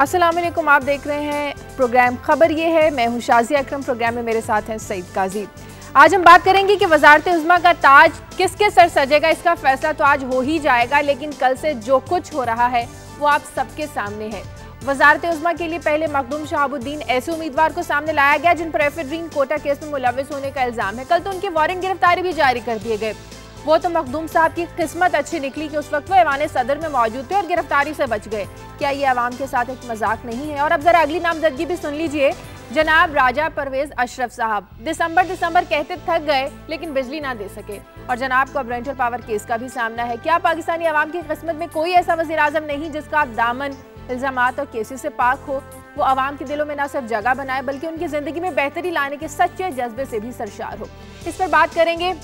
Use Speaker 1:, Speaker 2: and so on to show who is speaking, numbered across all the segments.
Speaker 1: अस्सलाम वालेकुम, आप देख रहे हैं प्रोग्राम खबर ये है। मैं हूं शाजिया अकरम। प्रोग्राम में मेरे साथ हैं सईद काजी। आज हम बात करेंगे कि वज़ारत-ए-उज़्मा का ताज किसके सर सजेगा। इसका फैसला तो आज हो ही जाएगा, लेकिन कल से जो कुछ हो रहा है वो आप सबके सामने है। वज़ारत-ए-उज़्मा के लिए पहले मखदूम शहाबुद्दीन ऐसे उम्मीदवार को सामने लाया गया जिन पर एफेड्रीन कोटा केस में मुलविस होने का इल्जाम है। कल तो उनके वारंट गिरफ्तारी भी जारी कर दिए गए। वो तो मखदूम साहब की किस्मत अच्छी निकली कि उस वक्त वो ऐवान सदर में मौजूद थे और गिरफ्तारी से बच गए। क्या ये आवाम के साथ एक मजाक नहीं है? और अब जरा अगली नामजदगी भी सुन लीजिए। जनाब राजा परवेज अशरफ साहब दिसंबर कहते थक गए लेकिन बिजली ना दे सके, और जनाब को अब रेंटल पावर केस का भी सामना है। क्या पाकिस्तानी आवाम की किस्मत में कोई ऐसा वज़ीर आज़म नहीं जिसका दामन इल्जामात और केसेस से पाक हो? वो आवाम के दिलों में ना सिर्फ जगह बनाए बल्कि उनकी जिंदगी में बेहतरी लाने के सच्चे जज्बे से भी सरशार हो। इस पर बात करेंगे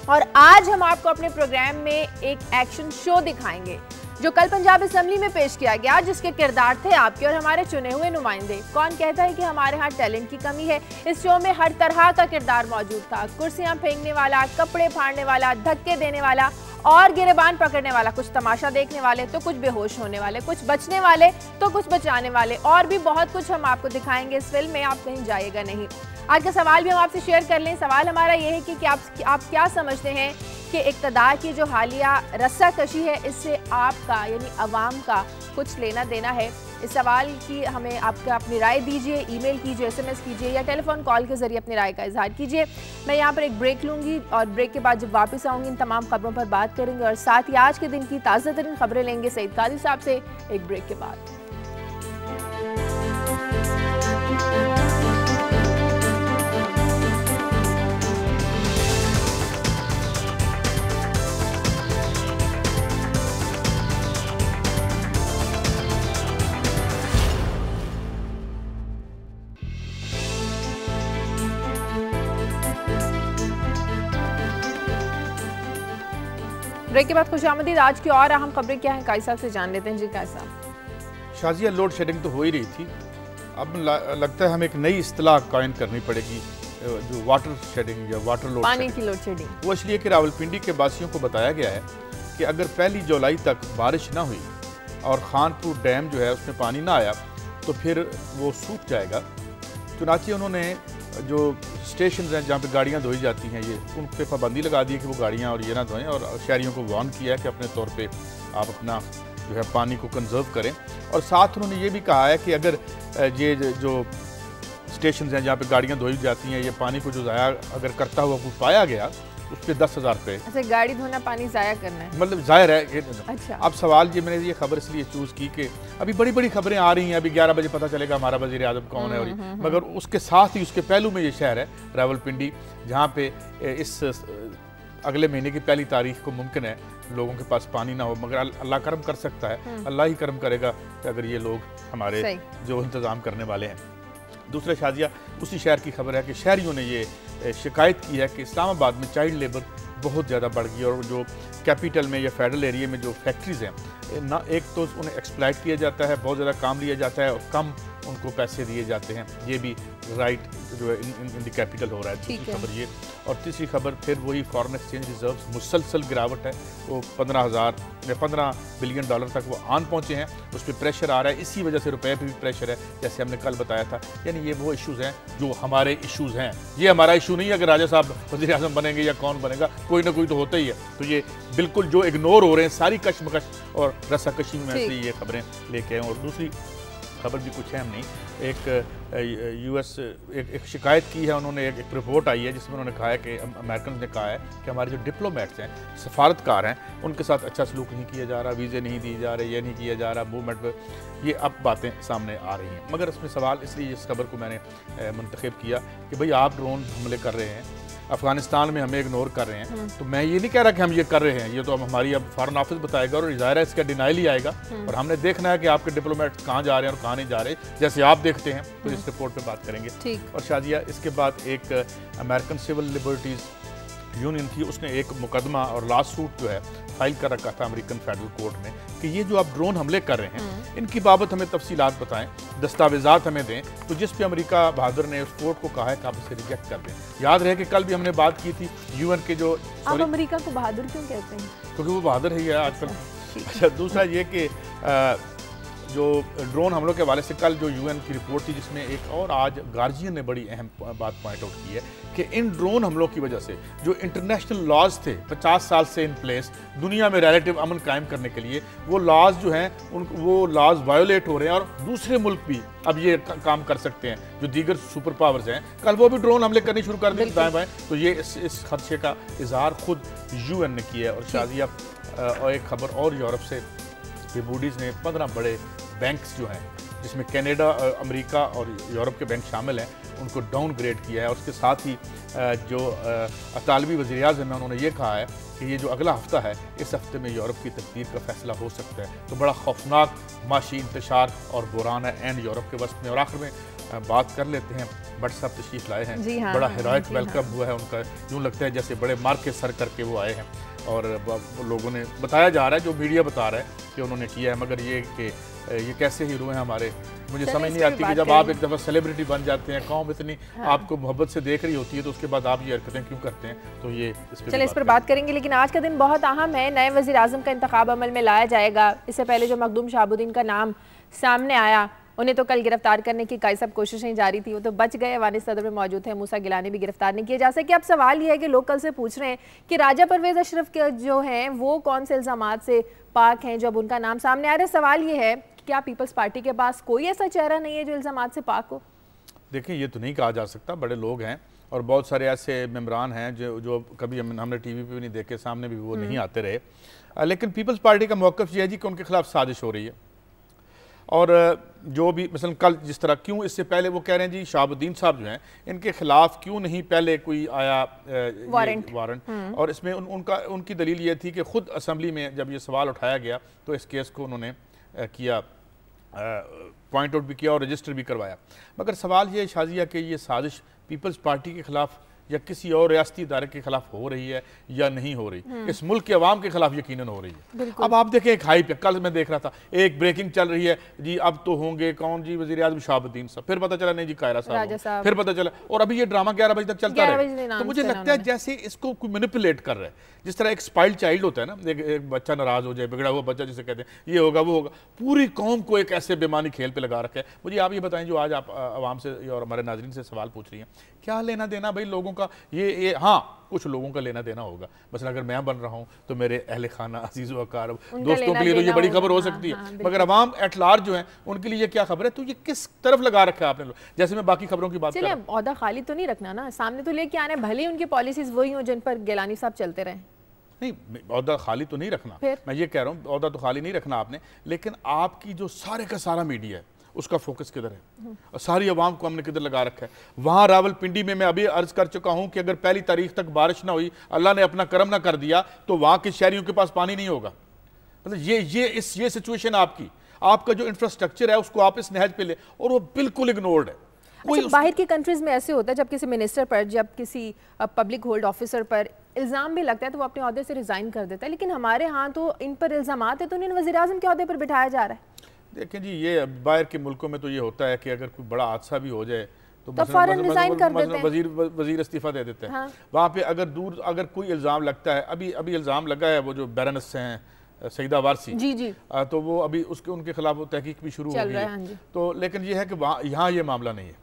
Speaker 1: और आज हम आपको अपने प्रोग्राम में एक एक्शन शो दिखाएंगे जो कल पंजाब असेंबली में पेश किया गया, जिसके किरदार थे आपके और हमारे चुने हुए नुमाइंदे। कौन कहता है कि हमारे यहाँ टैलेंट की कमी है? इस शो में हर तरह का किरदार मौजूद था। कुर्सियां फेंकने वाला, कपड़े फाड़ने वाला, धक्के देने वाला और गिरेबान पकड़ने वाला, कुछ तमाशा देखने वाले तो कुछ बेहोश होने वाले, कुछ बचने वाले तो कुछ बचाने वाले, और भी बहुत कुछ हम आपको दिखाएंगे इस फिल्म में। आप कहीं जाइएगा नहीं। आज का सवाल भी हम आपसे शेयर कर लें। सवाल हमारा ये है कि आप क्या समझते हैं कि इक़्तिदार की जो हालिया रस्साकशी है इससे आपका यानी अवाम का कुछ लेना देना है? इस सवाल की हमें आपका अपनी राय दीजिए, ईमेल कीजिए, SMS कीजिए या टेलीफोन कॉल के जरिए अपनी राय का इजहार कीजिए। मैं यहाँ पर एक ब्रेक लूँगी और ब्रेक के बाद जब वापस आऊँगी इन तमाम खबरों पर बात करेंगे और साथ ही आज के दिन की ताज़ा तरीन खबरें लेंगे सईद काजी साहब से एक ब्रेक के बाद। ब्रेक के बाद खुशामदीद। आज की और अहम खबरें क्या हैं काई साहब से जान लेते हैं। जी काई साहब।
Speaker 2: शाजिया, लोड शेडिंग तो हो ही रही थी। अब लगता है हमें एक नई इस्तिलाह कायम करनी पड़ेगी, जो वाटर शेडिंग या वाटर लोड,
Speaker 1: पानी की लोड शेडिंग।
Speaker 2: वो इसलिए कि रावलपिंडी के वासियों को बताया गया है कि अगर 1 जुलाई तक बारिश ना हुई और खानपुर डैम जो है उसमें पानी ना आया तो फिर वो सूख जाएगा। चुनाचे उन्होंने जो स्टेशन हैं जहाँ पे गाड़ियाँ धोई जाती हैं, ये उन पर पाबंदी लगा दी है कि वो गाड़ियाँ और ये ना धोएं, और शहरियों को वार्न किया है कि अपने तौर पे आप अपना जो है पानी को कंजर्व करें। और साथ उन्होंने ये भी कहा है कि अगर ये जो स्टेशन हैं जहाँ पे गाड़ियाँ धोई जाती हैं, ये पानी को जो ज़ाया अगर करता हुआ कुछ पाया गया उस पर 10,000 रुपये।
Speaker 1: अच्छा, गाड़ी धोना पानी ज़ाया करना है,
Speaker 2: मतलब ज़ाहिर है।
Speaker 1: अच्छा।
Speaker 2: अब सवाल ये, मैंने ये खबर इसलिए चूज़ की कि अभी बड़ी बड़ी खबरें आ रही हैं। अभी 11 बजे पता चलेगा हमारा वज़ीर आज़म कौन है, और मगर उसके साथ ही उसके पहलू में ये शहर है रावलपिंडी, जहाँ पे इस अगले महीने की 1 तारीख को मुमकिन है लोगों के पास पानी ना हो, मगर अल्लाह करम कर सकता है। अल्लाह ही करम करेगा कि अगर ये लोग हमारे जो इंतज़ाम करने वाले हैं। दूसरा शाजिया, उसी शहर की खबर है कि शहरियों ने ये शिकायत की है कि इस्लामाबाद में चाइल्ड लेबर बहुत ज़्यादा बढ़ गई, और जो कैपिटल में या फेडरल एरिया में जो फैक्ट्रीज़ हैं ना, एक तो उन्हें एक्सप्लॉइट किया जाता है, बहुत ज़्यादा काम लिया जाता है और कम उनको पैसे दिए जाते हैं। ये भी राइट जो है इन द कैपिटल हो रहा है। दूसरी खबर ये, और तीसरी खबर फिर वही फॉरेन एक्सचेंज रिजर्व्स मुसलसल गिरावट है। वो 15 बिलियन डॉलर तक वो आन पहुँचे हैं, उस पर प्रेशर आ रहा है। इसी वजह से रुपये पर भी प्रेशर है, जैसे हमने कल बताया था। यानी ये वो इशूज़ हैं जो हमारे इशूज़ हैं। ये हमारा इशू नहीं है कि राजा साहब वज़ीर आज़म बनेंगे या कौन बनेगा, कोई ना कोई तो होता ही है। तो ये बिल्कुल जो इग्नोर हो रहे हैं सारी कशमकश और रस्साकशी में से ये खबरें लेके आए। और दूसरी खबर भी कुछ है नहीं, एक US एक शिकायत की है उन्होंने, एक रिपोर्ट आई है जिसमें उन्होंने कहा है कि अमेरिकन ने कहा है कि हमारे जो डिप्लोमेट्स हैं, सफारतकार हैं, उनके साथ अच्छा सलूक नहीं किया जा रहा, वीज़े नहीं दिए जा रहे, ये नहीं किया जा रहा, मूवमेंट पर। ये अब बातें सामने आ रही हैं। मगर इसमें सवाल इसलिए इस खबर को मैंने मुंतखब किया कि भाई आप ड्रोन हमले कर रहे हैं, अफगानिस्तान में हमें इग्नोर कर रहे हैं, तो मैं ये नहीं कह रहा कि हम ये कर रहे हैं, ये तो हमारी अब फॉरेन ऑफिस बताएगा और ज़ाहिर है इसका डिनाइल ही आएगा। और हमने देखना है कि आपके डिप्लोमेट कहाँ जा रहे हैं और कहाँ नहीं जा रहे। जैसे आप देखते हैं तो इस रिपोर्ट पे बात करेंगे। और शाजिया, इसके बाद एक अमेरिकन सिविल लिबर्टीज़ यूनियन थी, उसने एक मुकदमा और लास्ट सूट जो है फाइल कर रखा था अमेरिकन फेडरल कोर्ट में कि ये जो आप ड्रोन हमले कर रहे हैं इनकी बाबत हमें तफसीलात बताएं, दस्तावेजात हमें दें। तो जिस पे अमेरिका बहादुर ने उस कोर्ट को कहा है कि आप इसे रिजेक्ट कर दें। याद रहे कि कल भी हमने बात की थी UN के जो,
Speaker 1: आप अमेरिका को बहादुर क्यों कहते हैं?
Speaker 2: क्योंकि वो बहादुर है आजकल। अच्छा, दूसरा ये कि जो ड्रोन हमलों के हवाले से कल जो यूएन की रिपोर्ट थी, जिसमें एक और आज गार्जियन ने बड़ी अहम बात पॉइंट आउट की है कि इन ड्रोन हमलों की वजह से जो इंटरनेशनल लॉज थे 50 साल से इन प्लेस दुनिया में रिलेटिव अमन कायम करने के लिए, वो लॉज जो हैं वो लॉज वायोलेट हो रहे हैं और दूसरे मुल्क भी अब ये काम कर सकते हैं जो दीगर सुपर पावर्स हैं। कल वो भी ड्रोन हमले करनी शुरू कर दें दाएं बाएं, तो ये इस खदशे का इजहार खुद यूएन ने किया है। और शाजिया और एक खबर और यूरोप से, मूडीज़ ने 15 बड़े बैंक्स जो हैं जिसमें कनाडा, अमेरिका और यूरोप के बैंक शामिल हैं, उनको डाउनग्रेड किया है। और उसके साथ ही जो इतालवी वज़ीर-ए-आज़म है उन्होंने ये कहा है कि ये जो अगला हफ्ता है, इस हफ्ते में यूरोप की तकदीर का फैसला हो सकता है। तो बड़ा खौफनाक माशी इंतशार और बुरान है एंड यूरोप के वस्त में। और आखिर में बात कर लेते हैं, भट्ट साहब तशरीफ लाए हैं,
Speaker 1: हाँ,
Speaker 2: बड़ा हेरोइक वेलकम हुआ है उनका, यूँ लगता है जैसे बड़े मार के सर करके वो आए हैं। और लोगों ने बताया जा रहा है, जो मीडिया बता रहा है कि उन्होंने किया है, मगर ये कैसे हीरो हैं हमारे, मुझे समझ नहीं आती कि जब आप एक दफ़ा सेलिब्रिटी बन जाते हैं, कौम इतनी आपको मोहब्बत से देख रही होती है, तो उसके बाद आप ये हरकतें क्यों करते हैं। तो ये
Speaker 1: चलिए इस पर बात करेंगे, लेकिन आज का दिन बहुत अहम है। नए वज़ीर आज़म का इंतखाब अमल में लाया जाएगा। इससे पहले जो मखदूम शहाबुद्दीन का नाम सामने आया, उन्हें तो कल गिरफ्तार करने की कई सब कोशिशें जारी थी, वो तो बच गए। वानिस सदर में मौजूद है, मूसा गिलानी भी गिरफ्तार नहीं किए जा सके। अब सवाल ये है कि लोग कल से पूछ रहे हैं कि राजा परवेज अशरफ के जो हैं वो कौन से इल्ज़ामात से पाक हैं जब उनका नाम सामने आ रहा है। सवाल ये है कि क्या पीपल्स पार्टी के पास कोई ऐसा चेहरा नहीं है जो इल्ज़ामात से पाक हो?
Speaker 2: देखिए, ये तो नहीं कहा जा सकता, बड़े लोग हैं और बहुत सारे ऐसे मेम्बरान हैं जो कभी हमने टीवी पे भी नहीं देखे, सामने भी वो नहीं आते रहे। लेकिन पीपल्स पार्टी का मौक़िफ़ ये है जी कि उनके खिलाफ साजिश हो रही है। और जो भी मसलन कल जिस तरह, क्यों इससे पहले वो कह रहे हैं जी शहाबुद्दीन साहब जो हैं इनके खिलाफ क्यों नहीं पहले कोई आया वारंट। और इसमें उनकी दलील ये थी कि खुद असम्बली में जब ये सवाल उठाया गया तो इस केस को उन्होंने किया, पॉइंट आउट भी किया और रजिस्टर भी करवाया। मगर सवाल ये शाजिया कि ये साजिश पीपल्स पार्टी के खिलाफ या किसी और रियासती इदारे के खिलाफ हो रही है या नहीं हो रही, इस मुल्क के अवाम के खिलाफ यकीनन हो रही है। अब आप देखें एक हाई पे, कल मैं देख रहा था एक ब्रेकिंग चल रही है जी, अब तो होंगे कौन जी वज़ीर आज़म शहाबुद्दीन साहब, फिर पता चला नहीं जी कायरा साहब, फिर पता चला, और अभी ये ड्रामा 11 बजे तक चलता रहे। तो मुझे लगता है जैसे इसको कोई मैनिपुलेट कर रहा है, जिस तरह एक स्पाइल्ड चाइल्ड होता है ना, एक बच्चा नाराज हो जाए, बिगड़ा हुआ बच्चा जिसे कहते हैं, ये होगा वो होगा, पूरी कौम को एक ऐसे बेमानी खेल पे लगा रखा है। मुझे आप ये बताएं, जो आज आप आवाम से और हमारे नाज़रीन से सवाल पूछ रही हैं, क्या लेना देना भाई लोगों का, ये हाँ कुछ लोगों का लेना देना होगा। मसलन अगर मैं बन रहा हूँ तो मेरे अहले खाना अजीज़ व अकारब दोस्तों के लिए तो ये बड़ी खबर हो सकती है, मगर अवाम एट लार्ज जो है उनके लिए क्या खबर है। तो ये किस तरफ लगा रखा है आपने लोग, जैसे मैं बाकी खबरों की बात कर रहा हूं।
Speaker 1: ओहदा खाली तो नहीं रखना ना, सामने तो लेके आने, भले उनकी पॉलिसीज वही हो जिन पर गिलानी साहब चलते रहे।
Speaker 2: नहीं, ओहदा खाली तो नहीं रखना, मैं ये कह रहा हूँ ओहदा तो खाली नहीं रखना आपने, लेकिन आपकी जो सारे का सारा मीडिया है उसका फोकस किधर है और सारी आवाम को हमने किधर लगा रखा है। वहाँ रावलपिंडी में मैं अभी अर्ज कर चुका हूँ कि अगर पहली तारीख तक बारिश ना हुई, अल्लाह ने अपना करम ना कर दिया, तो वहाँ के शहरियों के पास पानी नहीं होगा। मतलब ये सिचुएशन आपका जो इंफ्रास्ट्रक्चर है उसको आप इस नहज पे ले, और वो बिल्कुल इग्नोर्ड है।
Speaker 1: अच्छा, बाहर की कंट्रीज में ऐसे होता है जब किसी मिनिस्टर पर, जब किसी पब्लिक होल्ड ऑफिसर पर इल्ज़ाम भी लगता है तो वो अपने ओहदे से रिजाइन कर देता है, लेकिन हमारे यहाँ तो इन पर इल्ज़ामात है तो उन्हें वज़ीर आज़म के ओहदे पर बिठाया जा रहा है।
Speaker 2: देखें जी, ये बाहर के मुल्कों में तो ये होता है कि अगर कोई बड़ा हादसा भी हो जाए तो वजीर इस्तीफा दे देते हैं। हाँ। वहाँ पे अगर कोई इल्ज़ाम लगता है, अभी इल्ज़ाम लगा है वो जो बैरनस हैं सईदा वारसी जी, तो वो अभी उनके खिलाफ वो तहकीक भी शुरू हो गई है। हाँ, तो लेकिन ये है कि यहाँ ये मामला नहीं है,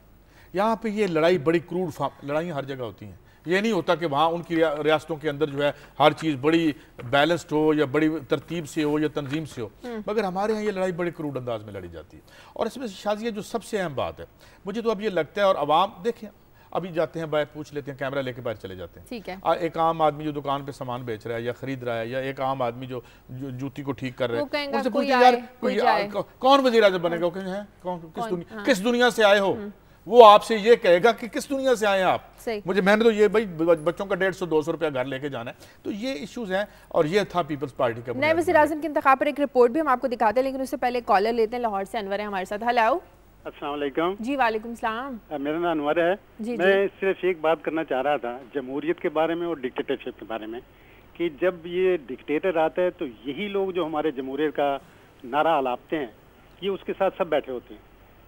Speaker 2: यहाँ पे ये लड़ाई बड़ी क्रूड लड़ाइयाँ हर जगह होती हैं। ये नहीं होता कि वहाँ उनकी रियासतों के अंदर जो है हर चीज़ बड़ी बैलेंस्ड हो या बड़ी तरतीब से हो या तंजीम से हो, मगर हमारे यहाँ ये लड़ाई बड़े क्रूड अंदाज में लड़ी जाती है। और इसमें शाजिया जो सबसे अहम बात है, मुझे तो अब ये लगता है, और आवाम देखें अभी जाते हैं बाहर, पूछ लेते हैं, कैमरा लेके बाहर चले जाते हैं, ठीक है। एक आम आदमी जो दुकान पे सामान बेच रहा है या खरीद रहा है, या एक आम आदमी जो जूती को ठीक कर रहा है, उनसे पूछते यार कौन वज़ीर आज़म बनेगा, किस दुनिया से आए हो, वो आपसे ये कहेगा कि किस दुनिया से आए आप। मुझे मैंने तो ये भाई बच्चों का 150-200 रुपया घर लेके जाना है, तो ये इश्यूज हैं। और ये था पीपल्स पार्टी का
Speaker 1: नए वज़ीर आज़म के इंतखाब पर एक रिपोर्ट भी हम आपको दिखाते हैं, लेकिन उससे पहले कॉलर लेते हैं। लाहौर से अनवर है हमारे साथ। हेलो,
Speaker 3: अस्सलाम वालेकुम।
Speaker 1: जी वालेकुम सलाम।
Speaker 3: मेरा नाम अनवर है। मैं सिर्फ एक बात करना चाह रहा था जमहूरियत के बारे में और डिक्टेटरशिप के बारे में, कि जब ये डिक्टेटर आता है तो यही लोग जो हमारे जमहूरियत का नारा अलापते हैं, ये उसके साथ सब बैठे होते हैं,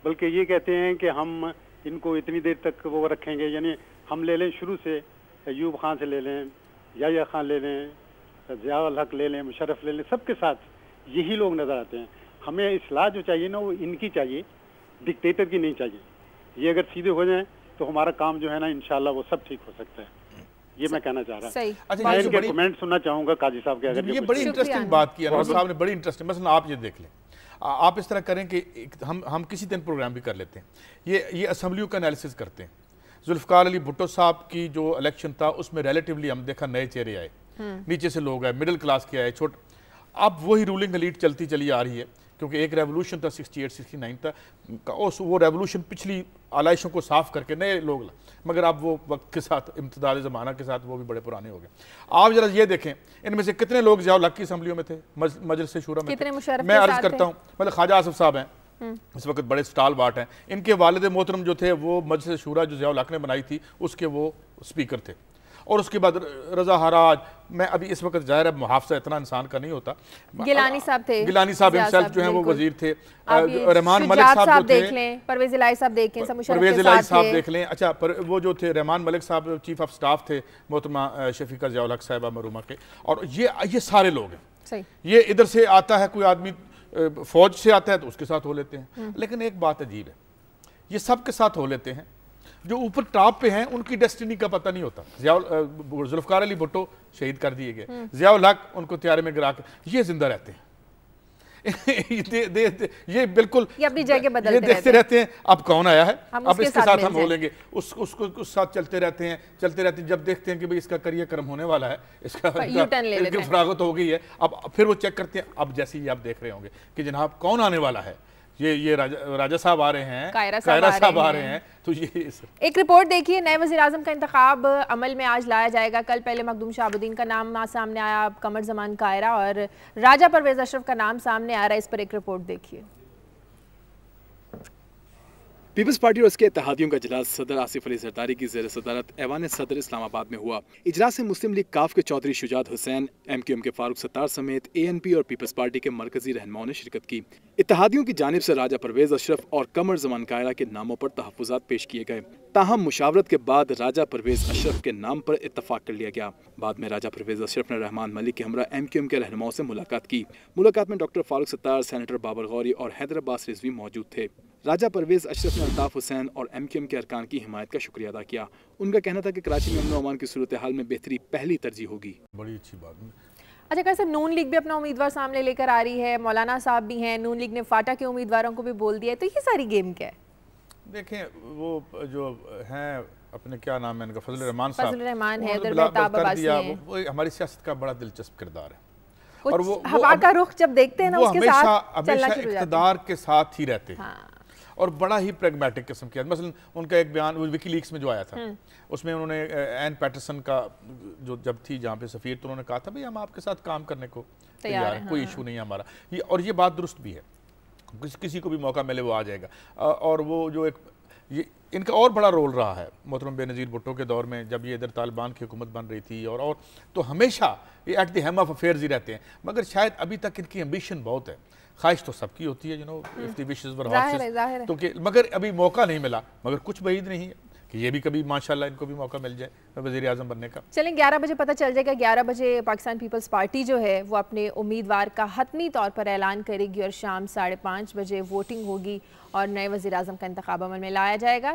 Speaker 3: बल्कि ये कहते हैं कि हम इनको इतनी देर तक वो रखेंगे, यानी हम ले लें शुरू से, अयूब खान से ले लें, याह्या खान ले लें, ज़िया उल हक ले लें, मुशर्रफ ले लें, सबके साथ यही लोग नज़र आते हैं। हमें इस्लाह जो चाहिए ना वो इनकी चाहिए, डिक्टेटर की नहीं चाहिए। ये अगर सीधे हो जाएं तो हमारा काम जो है ना इंशाल्लाह वो सब ठीक हो सकता है। ये मैं कहना चाह रहा हूँ।
Speaker 2: अच्छा,
Speaker 3: मैं इनके कमेंट सुनना चाहूंगा काजी साहब के। अगर
Speaker 2: ये बड़ी इंटरेस्टिंग बात की अनवर साहब ने, बड़ी इंटरेस्टिंग। मसलन आप ये देख लें, आप इस तरह करें कि हम किसी दिन प्रोग्राम भी कर लेते हैं, ये असेंबलियों का एनालिसिस करते हैं। जुल्फकार अली भुट्टो साहब की जो इलेक्शन था उसमें रिलेटिवली हम देखा नए चेहरे आए, नीचे से लोग आए, मिडिल क्लास के आए, छोटे। अब वही रूलिंग एलीट चलती चली आ रही है, क्योंकि एक रेवोल्यूशन था 68-69 था, वो रेवोल्यूशन पिछली आलाइशों को साफ करके नए लोग, मगर अब वो वक्त के साथ इम्तदाद ज़माना के साथ वो भी बड़े पुराने हो गए। आप जरा ये देखें, इनमें से कितने लोग ज़िया उल हक की असम्बलियों में थे, मजलिस शूरा में थे। मैं अर्ज करता हूँ, मतलब ख्वाजा आसिफ साहब हैं इस वक्त बड़े स्टाल बाट हैं, इनके वालिद मोहतरम जो थे वो मजलिस शूरा जो ज़िया उल हक ने बनाई थी उसके वो स्पीकर थे। और उसके बाद रजा हराज, मैं अभी इस वक्त जाहिर है मुहाफ़ज़ा इतना इंसान का नहीं होता,
Speaker 1: गिलानी साहब थे,
Speaker 2: गिलानी साहब हिमसेल्फ जो है वो वजीर थे, रहमान मलिक साहब जो
Speaker 1: देख लें, परवेज़ इलाही साहब देख लें,
Speaker 2: परवेज़ इलाही साहब देख लें। अच्छा, वो जो थे रहमान मलिक साहब चीफ ऑफ स्टाफ थे मोहतरमा शफीका ज़िया उल हक साहिबा मरूमा के। और ये सारे लोग हैं। ये इधर से आता है कोई आदमी, फौज से आता है तो उसके साथ हो लेते हैं। लेकिन एक बात अजीब है, ये सब के साथ हो लेते हैं, जो ऊपर टॉप पे हैं उनकी डेस्टिनी का पता नहीं होता। जुल्फकार अली भुट्टो शहीद कर दिए गए, ज़िया उल हक उनको त्यारे में गिरा के ये जिंदा रहते हैं। ये बिल्कुल
Speaker 1: ये अपनी जगह बदलते
Speaker 2: ये देखते रहते हैं, अब कौन आया है, अब इसके साथ हम हो लेंगे, उसको साथ चलते रहते हैं। जब देखते हैं कि भाई इसका करियर कर्म होने वाला है, इसका फरागत हो गई है, अब फिर वो चेक करते हैं। अब जैसे ही आप देख रहे होंगे कि जनाब कौन आने वाला है, ये राजा साहब आ रहे हैं, कायरा साहब आ रहे हैं। तो ये
Speaker 1: एक रिपोर्ट देखिए, नए वज़ीर आज़म का इंतखाब अमल में आज लाया जाएगा। कल पहले मखदूम शाहबुद्दीन का नाम सामने आया, अब कमर ज़मान कायरा और राजा परवेज़ अशरफ का नाम सामने आ रहा है। इस पर एक रिपोर्ट देखिए।
Speaker 4: पीपल्स पार्टी और इसके इत्तेहादियों का इजलास सदर आसिफ अली जरदारी की ज़ेर सदारत ऐवान सदर इस्लामाबाद में हुआ। इजलास में मुस्लिम लीग काफ के चौधरी शुजात हुसैन, MQM के फारूक सत्तार समेत ANP और पीपल्स पार्टी के मरकजी रहनुमाओं ने शिरकत की। इत्तेहादियों की जानिब से राजा परवेज़ अशरफ और कमर ज़मान कायरा के नामों पर तहफ़्फ़ुज़ात पेश किए गए। ताहम मुशावरत के बाद राजा परवेज़ अशरफ के नाम पर इत्तफाक कर लिया गया। बाद में राजा परवेज़ अशरफ ने रहमान मलिक के हमरा MQM के रहनुमाओं से मुलाकात की। मुलाकात में डॉक्टर फारूक सत्तार, सेनेटर बाबर गौरी और हैदर अब्बास रिजवी मौजूद थे। राजा परवेज़ अशरफ ने अल्ताफ़ हुसैन और MQM के अरकान की हिमायत का शुक्रिया अदा किया। उनका कहना था कि कराची में अमन व अमान की सूरत हाल में बेहतरी पहली तरजीह होगी।
Speaker 2: बड़ी अच्छी बात।
Speaker 1: अच्छा, कैसे नून लीग भी अपना उम्मीदवार सामने लेकर आ रही है, मौलाना साहब भी हैं, नून लीग ने फाटा के उम्मीदवारों को भी बोल दिया है, तो ये सारी गेम क्या है?
Speaker 2: देखें, वो जो हैं अपने क्या नाम है इनका, फजल रहमान साहब,
Speaker 1: फजल रहमान है,
Speaker 2: वो हमारी सियासत का बड़ा दिलचस्प किरदार है।
Speaker 1: और वो हवा का रुख जब देखते हैं ना उसके साथ
Speaker 2: हमेशा इक़्तिदार के साथ ही रहते हैं और बड़ा ही प्रैग्मेटिक किस्म की। मसलन उनका एक बयान विकीलीक्स में जो आया था उसमें उन्होंने एन पैटरसन का जो जब थी जहाँ पे सफ़ीर, तो उन्होंने कहा था भाई हम आपके साथ काम करने को तैयार हैं, कोई इशू नहीं है हमारा। और ये बात दुरुस्त भी है, किसी को भी मौका मिले वो आ जाएगा। और वो जो ये इनका और बड़ा रोल रहा है मोहतरम बेनज़ीर भुट्टो के दौर में, जब ये इधर तालिबान की हुकूमत बन रही थी, और तो हमेशा ये at the helm of affairs ही रहते हैं। मगर शायद अभी तक इनकी एम्बिशन बहुत है, ख्वाहिश तो सबकी होती है, if the wishes were horses, तो मगर अभी मौका नहीं मिला। मगर कुछ बईद नहीं है कि ये भी कभी माशाल्लाह इनको भी मौका मिल जाए वज़ीर आज़म बनने का।
Speaker 1: चलें, 11 बजे पता चल जाएगा। 11 बजे पाकिस्तान पीपल्स पार्टी जो है वो अपने उम्मीदवार का हतमी तौर पर ऐलान करेगी और शाम 5:30 बजे वोटिंग होगी और नए वज़ीर आज़म का इंतखाब अमल में लाया जाएगा।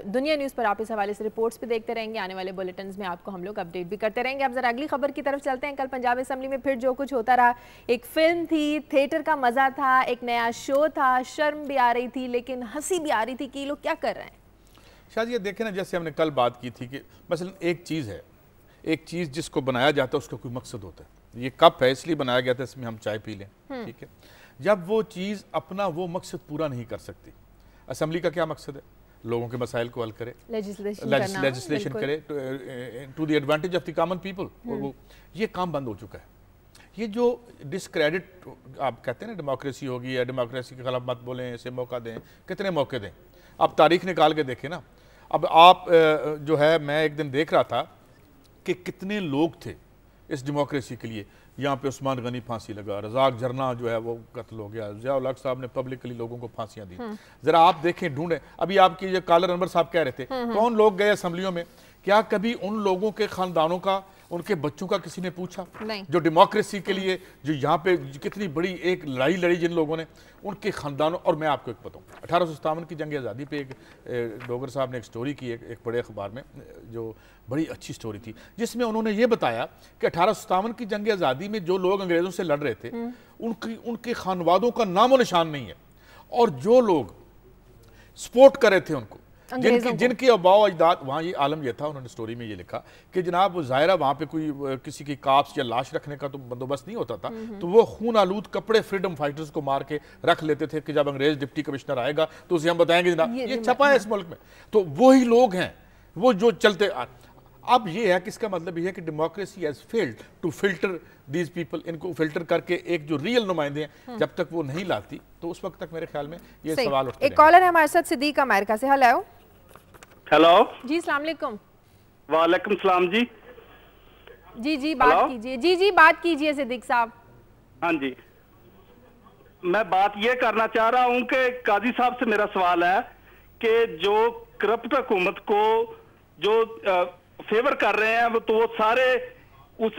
Speaker 1: दुनिया न्यूज़ पर आप इस हवाले से रिपोर्ट्स भी देखते रहेंगे, आने वाले बुलेटिन्स में आपको हम लोग अपडेट भी करते रहेंगे। अब जरा अगली खबर की तरफ चलते हैं। कल पंजाब असम्बली में फिर जो कुछ होता रहा, एक फिल्म थी, थिएटर का मज़ा था, एक नया शो था, शर्म भी आ रही थी लेकिन हंसी भी आ रही थी कि लोग क्या कर रहे हैं।
Speaker 2: शायद ये देखें ना, जैसे हमने कल बात की थी कि मसलन एक चीज़ है, एक चीज़ जिसको बनाया जाता है उसका कोई मकसद होता है। ये कप है इसलिए बनाया गया था इसमें हम चाय पी लें, ठीक है। जब वो चीज़ अपना वो मकसद पूरा नहीं कर सकती, असम्बली का क्या मकसद है? लोगों के मसाइल को हल करे, लेजिस्लेशन करे to the advantage of the common people. वो ये काम बंद हो चुका है। ये जो डिस्क्रेडिट आप कहते हैं ना, डेमोक्रेसी होगी या डेमोक्रेसी के खिलाफ मत बोलें, इसे मौका दें, कितने मौके दें? आप तारीख निकाल के देखें ना। अब आप जो है, मैं एक दिन देख रहा था कि कितने लोग थे इस डेमोक्रेसी के लिए। यहाँ पे उस्मान गनी फांसी लगा, रज़ाक झरना जो है वो कत्ल हो गया, ज़िया उल हक साहब ने पब्लिकली लोगों को फांसियाँ दी। ज़रा आप देखें, ढूंढें। अभी आपकी जो कालर अनवर साहब कह रहे थे कौन लोग गए असम्बलियों में, क्या कभी उन लोगों के ख़ानदानों का उनके बच्चों का किसी ने पूछा
Speaker 1: नहीं।
Speaker 2: जो डेमोक्रेसी के लिए जो यहाँ पे कितनी बड़ी एक लड़ाई लड़ी जिन लोगों ने, उनके ख़ानदानों। और मैं आपको एक बताऊँ, 1857 की जंग आज़ादी पे एक डोगर साहब ने एक स्टोरी की एक बड़े अखबार में, जो बड़ी अच्छी स्टोरी थी, जिसमें उन्होंने ये बताया कि 1857 की जंग आज़ादी में जो लोग अंग्रेज़ों से लड़ रहे थे उनके खानवादों का नामो निशान नहीं है, और जो लोग सपोर्ट कर रहे थे उनको, जिनके अबाव अजदाद, वहाँ ये आलम यह था, उन्होंने स्टोरी में ये लिखा कि जनाब वो ज़ाहिरा वहाँ पे कोई किसी की काप्स या लाश रखने का तो बंदोबस्त नहीं होता था, तो वो खून आलूद कपड़े फ्रीडम फाइटर्स को मार के रख लेते थे कि जब अंग्रेज डिप्टी कमिश्नर आएगा तो उसे हम बताएंगे जनाब ये छपा है इस मुल्क में। तो वही लोग हैं वो जो चलते। अब ये है कि इसका मतलब ये है कि democracy has failed to filter these people, इनको फिल्टर करके एक जो रियल नुमाइंदे हैं जब तक वो नहीं लाती तो उस वक्त तक मेरे ख्याल में ये सवाल उठते हैं।
Speaker 1: एक कॉलर है हमारे साथ, सिद्दीक अमेरिका से। हेलो
Speaker 5: हेलो
Speaker 1: जी, अस्सलाम वालेकुम।
Speaker 5: वालेकुम सलाम जी।
Speaker 1: जी बात कीजिए। जी बात कीजिए सिद्दीक साहब।
Speaker 5: हाँ जी, मैं बात ये करना चाह रहा हूँ कि काजी साहब से मेरा सवाल है कि जो करप्ट हुकूमत को जो फेवर कर रहे हैं वो, तो वो सारे उस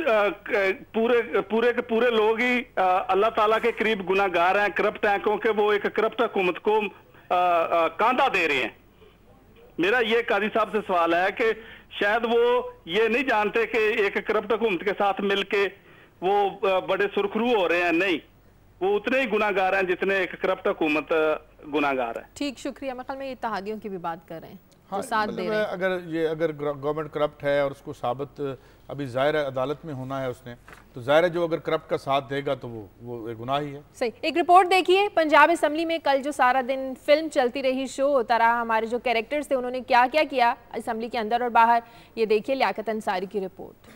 Speaker 5: पूरे के पूरे लोग ही अल्लाह ताला के करीब गुनाहगार हैं, करप्ट हैं, क्योंकि वो एक करप्ट हुकूमत को कांधा दे रहे हैं। मेरा ये काजी साहब से सवाल है कि शायद वो ये नहीं जानते कि एक करप्ट हुकूमत के साथ मिलके वो बड़े सुरखरू हो रहे हैं। नहीं, वो उतने ही गुनाहगार हैं जितने एक करप्ट हुकूमत गुनाहगार है।
Speaker 1: ठीक, शुक्रिया। मैं ख्याल में ये इत्तेहादियों की भी बात कर रहे हैं।
Speaker 2: हाँ, मतलब अगर गवर्नमेंट करप्ट है और उसको साबित अभी ज़ाहिर अदालत में होना है उसने, तो ज़ाहिर है जो अगर करप्ट का साथ देगा तो वो एक गुनाह ही है।
Speaker 1: सही। एक रिपोर्ट देखिए, पंजाब असम्बली में कल जो सारा दिन फिल्म चलती रही, शो होता रहा, हमारे जो कैरेक्टर्स थे उन्होंने क्या क्या किया असम्बली के अंदर और बाहर, ये देखिए लियाकत अंसारी की रिपोर्ट।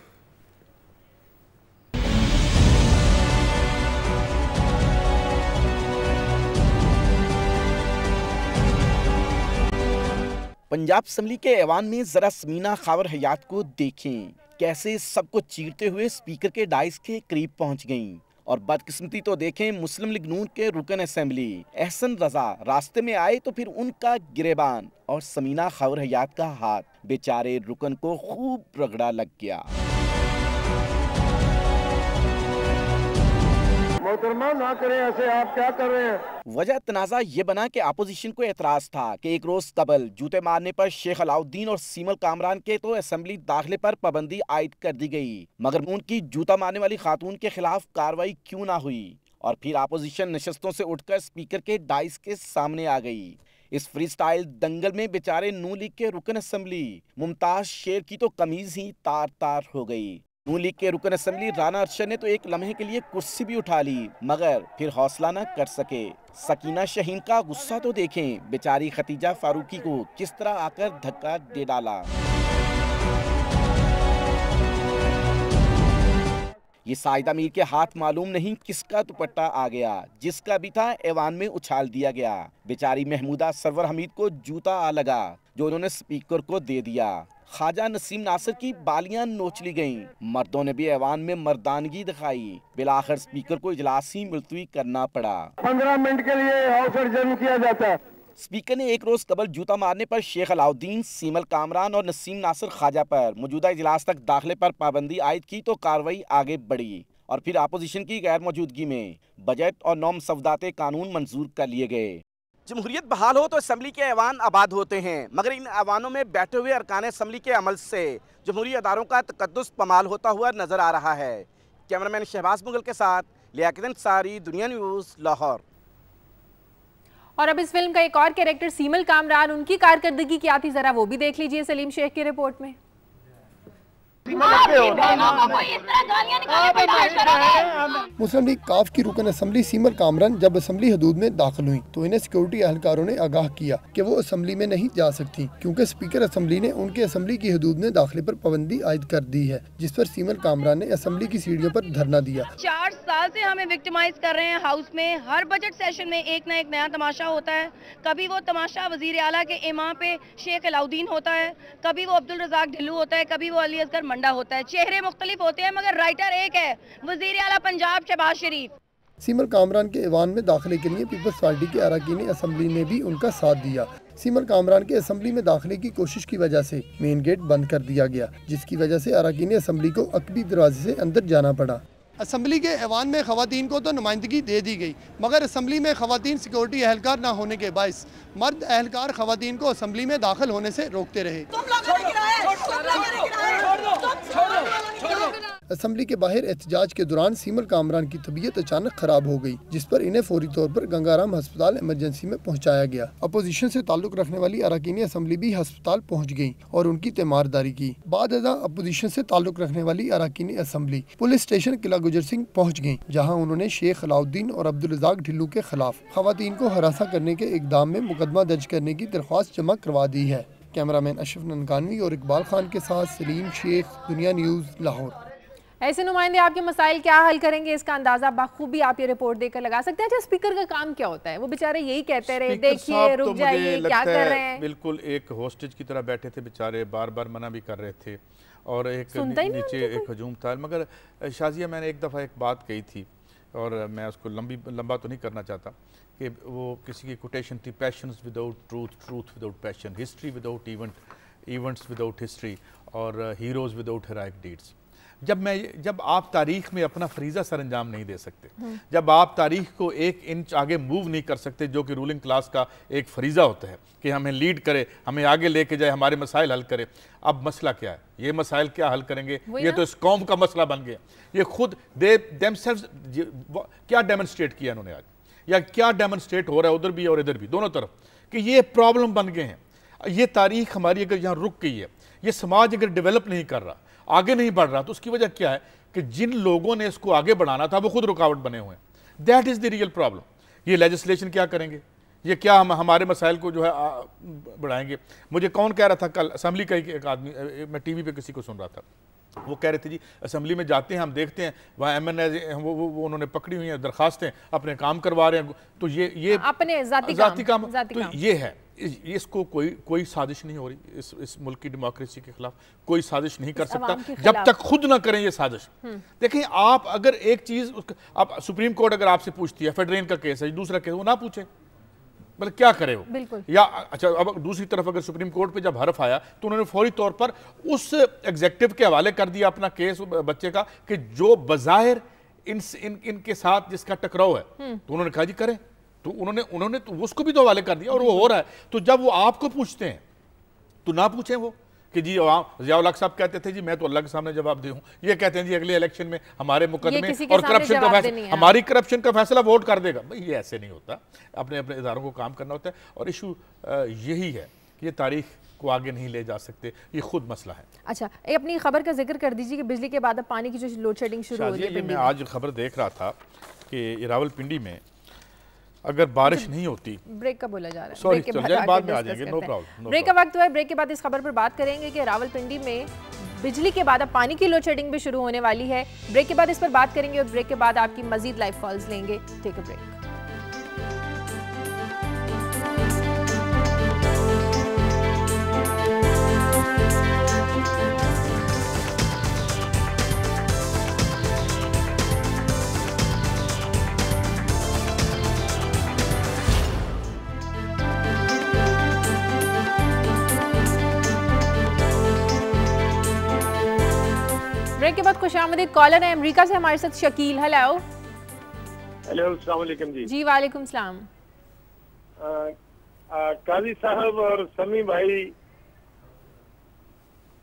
Speaker 6: पंजाब असम्बली के ऐवान में जरा समीना खावर हयात को देखें, कैसे सबको चीरते हुए स्पीकर के डाइस के करीब पहुंच गईं। और बदकिस्मती तो देखें, मुस्लिम लीग नून के रुकन असेंबली एहसन रजा रास्ते में आए तो फिर उनका गिरेबान और समीना खावर हयात का हाथ बेचारे रुकन को खूब रगड़ा लग गया।
Speaker 7: मोहतरमा ना करें ऐसे, आप क्या कर रहे हैं?
Speaker 6: वजह तनाज़ा ये बना कि अपोजिशन को एतराज था कि एक रोज कबल जूते मारने पर शेख अलाउद्दीन और सीमल कामरान के तो असेंबली दाखिले पर पाबंदी आयद कर दी गई, मगर उनकी जूता मारने वाली खातून के खिलाफ कार्रवाई क्यों ना हुई। और फिर अपोजिशन नशस्तों से उठकर स्पीकर के डाइस के सामने आ गई। इस फ्री स्टाइल दंगल में बेचारे नून लीग के रुकन असेंबली मुमताज शेर की तो कमीज ही तार तार हो गई। नून लीग के रुकन असेंबली राना अरशद ने तो एक लम्हे के लिए कुर्सी भी उठा ली, मगर फिर हौसला न कर सके। सकीना शाहीन का गुस्सा तो देखें, बेचारी खतीजा फारूकी को किस तरह आकर धक्का दे डाला। ये साइदा मीर के हाथ मालूम नहीं किसका दुपट्टा आ गया, जिसका भी था ऐवान में उछाल दिया गया। बेचारी महमूदा सरवर हमीद को जूता आ लगा जो उन्होंने स्पीकर को दे दिया। ख्वाजा नसीम नासिर की बालियां नोच ली गईं। मर्दों ने भी ऐवान में मर्दानगी दिखाई। बिलाखिर स्पीकर को इजलास ही मुलतवी करना पड़ा।
Speaker 7: 15 मिनट के लिए हाउस एडजर्न किया जाता है।
Speaker 6: स्पीकर ने एक रोज कबल जूता मारने पर शेख अलाउद्दीन, सीमल कामरान और नसीम नासिर ख्वाजा पर मौजूदा इजलास तक दाखिले पर पाबंदी आयद की तो कार्रवाई आगे बढ़ी। और फिर अपोजिशन की गैर मौजूदगी में बजट और नौ मसवदाते कानून मंजूर कर लिए गए। जमहूरियत बहाल हो तो असम्बली के ऐवान आबाद होते हैं, मगर इन ऐवानों में बैठे हुए अरकान असम्बली के अमल से जमहूरी अदारों का तकद्दुस पमाल होता हुआ नजर आ रहा है। कैमरामैन शहबाज मुगल के साथ लियाकत अंसारी, दुनिया न्यूज़, लाहौर।
Speaker 1: और अब इस फिल्म का एक और कैरेक्टर सीमल कामरान, उनकी कारकर्दगी क्या थी जरा वो भी देख लीजिए सलीम शेख की रिपोर्ट में।
Speaker 8: मुस्लिम लीग काफ की रुकन असम्बली सीमल कामरान जब असम्बली हदूद में दाखिल हुई तो इन्हें सिक्योरिटी एहलकारों ने आगाह किया कि वो असम्बली में नहीं जा सकती, क्योंकि स्पीकर असम्बली ने उनके असम्बली की हदूद में दाखिले पर पाबंदी आयद कर दी है, जिस पर सीमल कामरान ने असम्बली की सीढ़ियों पर धरना दिया।
Speaker 9: 4 साल से हमें विक्टिमाइज कर रहे हैं हाउस में। हर बजट सेशन में एक ना एक नया तमाशा होता है। कभी वो तमाशा वजीर आला के इमाम पे शेख अलाउद्दीन होता है, कभी वो अब्दुल रज़ाक ढिल्लू होता है, कभी वो अली असगर मंडा होता है। चेहरे मुख्तलिफ होते हैं मगर राइटर एक है, वजीर आला पंजाब शहबाज शरीफ।
Speaker 8: सीमल कामरान के ऐवान में दाखिले के लिए पीपल्स पार्टी के अरकान असम्बली ने भी उनका साथ दिया। सीमल कामरान के असम्बली में दाखिले की कोशिश की वजह से मेन गेट बंद कर दिया गया, जिसकी वजह से अरकान असम्बली को अकबी दरवाजे से अंदर जाना पड़ा। असम्बली के ऐवान में खवातीन को तो नुमाइंदगी दे दी गई, मगर असम्बली में खवातीन सिक्योरिटी एहलकार न होने के बायस मर्द एहलकार खवातीन को असम्बली में दाखिल होने से रोकते रहे। असम्बली के बाहर एहतजाज के दौरान सीमल कामरान की तबीयत अचानक खराब हो गई, जिस पर इन्हें फौरी तौर पर गंगाराम अस्पताल इमरजेंसी में पहुंचाया गया। अपोजिशन से ताल्लुक रखने वाली अरकान असम्बली भी अस्पताल पहुंच गई और उनकी तीमारदारी की। बाद अपोजिशन से ताल्लुक रखने वाली अरकान असम्बली पुलिस स्टेशन किला गुजर सिंह पहुँच गयी, जहाँ उन्होंने शेख अलाउद्दीन और अब्दुल रज़ाक ढिल्लू के खिलाफ खवातीन को हरासा करने के इक़दाम में मुकदमा दर्ज करने की दरख्वास्त जमा करवा दी है। कैमरामैन अशरफ ननकानवी और इकबाल खान के साथ सलीम शेख, दुनिया न्यूज़, लाहौर।
Speaker 1: ऐसे नुमाइंदे आपके मसाइल क्या हल करेंगे, इसका अंदाजा बखूबी आप ये रिपोर्ट देकर लगा सकते हैं। अच्छा, स्पीकर का काम क्या होता है? वो बेचारे यही कहते रहे, देखिए रुक जाइए, क्या कर रहे हैं।
Speaker 2: बिल्कुल एक होस्टेज की तरह बैठे थे बेचारे, बार बार मना भी कर रहे थे और एक नीचे एक हजूम था। मगर शाजिया, मैंने एक दफ़ा एक बात कही थी और मैं उसको लंबा तो नहीं करना चाहता कि वो किसी की कोटेशन थी, patience without truth, truth without passion, history without events without history और हीरोज़ विदाउट हेरोइक डीड्स। जब आप तारीख में अपना फरीज़ा सर अंजाम नहीं दे सकते, जब आप तारीख को एक इंच आगे मूव नहीं कर सकते, जो कि रूलिंग क्लास का एक फरीज़ा होता है कि हमें लीड करे, हमें आगे लेके जाए, हमारे मसाइल हल करे। अब मसला क्या है? ये मसाइल क्या हल करेंगे? ये तो इस कौम का मसला बन गया। ये खुद देमसेल्व्स क्या डेमोन्स्ट्रेट किया इन्होंने आज, या क्या डेमोन्स्ट्रेट हो रहा है उधर भी और इधर भी, दोनों तरफ, कि ये प्रॉब्लम बन गए हैं। ये तारीख हमारी अगर यहाँ रुक गई है, ये समाज अगर डेवलप नहीं कर रहा, आगे नहीं बढ़ रहा, तो उसकी वजह क्या है कि जिन लोगों ने इसको आगे बढ़ाना था वो खुद रुकावट बने हुए हैं। That is the real problem. ये लेजिस्लेशन क्या करेंगे? ये क्या हम हमारे मसाइल को जो है बढ़ाएंगे? मुझे कौन कह रहा था कल, असम्बली का एक आदमी, मैं टीवी पे किसी को सुन रहा था, वो कह रहे थे जी असम्बली में जाते हैं, हम देखते हैं वहाँ MNA वो उन्होंने पकड़ी हुई हैं दरखास्तें, अपने काम करवा रहे हैं, तो ये अपने जाती काम तो ये है। इसको कोई साजिश नहीं हो रही इस मुल्क की डेमोक्रेसी के खिलाफ, कोई साजिश नहीं कर सकता जब तक खुद ना करें ये साजिश। देखिए, आप अगर एक चीज, आप सुप्रीम कोर्ट अगर आपसे पूछती है, फेडरेन का केस है, दूसरा केस, वो ना पूछे, मतलब क्या करे वो? बिल्कुल। या अच्छा, अब दूसरी तरफ अगर सुप्रीम कोर्ट पे जब हरफ आया तो उन्होंने फौरी तौर पर उस एग्जेक्टिव के हवाले कर दिया अपना केस बच्चे का कि जो बज़ाहिर इनके साथ जिसका टकराव है, तो उन्होंने कहा जी करें, तो उन्होंने तो उसको भी तो हवाले कर दिया और वो हो रहा है। तो जब वो आपको पूछते हैं तो ना पूछें वो कि जी ज़ियाउल हक साहब कहते थे जी मैं तो अल्लाह के सामने जवाब दूं, ये कहते हैं जी अगले इलेक्शन में हमारे मुकदमे और करप्शन का फैसला, हमारी करप्शन का फैसला वोट कर देगा। भाई ये ऐसे नहीं होता, अपने अपने इदारों को काम करना होता है। और इशू यही है कि ये तारीख को आगे नहीं ले जा सकते, ये खुद मसला है।
Speaker 1: अच्छा, अपनी खबर का जिक्र कर दीजिए कि बिजली के बाद अब पानी की जो लोड शेडिंग शुरू हो रही है।
Speaker 2: मैं आज खबर देख रहा था कि रावलपिंडी में अगर बारिश नहीं होती,
Speaker 1: ब्रेक का बोला जा रहा है,
Speaker 2: ब्रेक के बाद में आ जाएंगे, नो प्रॉब्लम।
Speaker 1: ब्रेक का वक्त हुआ है, ब्रेक के बाद इस खबर पर बात करेंगे कि रावलपिंडी में बिजली के बाद अब पानी की लोड शेडिंग भी शुरू होने वाली है। ब्रेक के बाद इस पर बात करेंगे और ब्रेक के बाद आपकी मजीद लाइव कॉल्स लेंगे। Take a break. ब्रेक के बाद खुशामदीद कॉलर है अमेरिका से हमारे साथ शकील। हेलो
Speaker 7: अस्सलाम वालेकुम
Speaker 1: जी। वालेकुम सलाम।
Speaker 7: काजी साहब और समी भाई,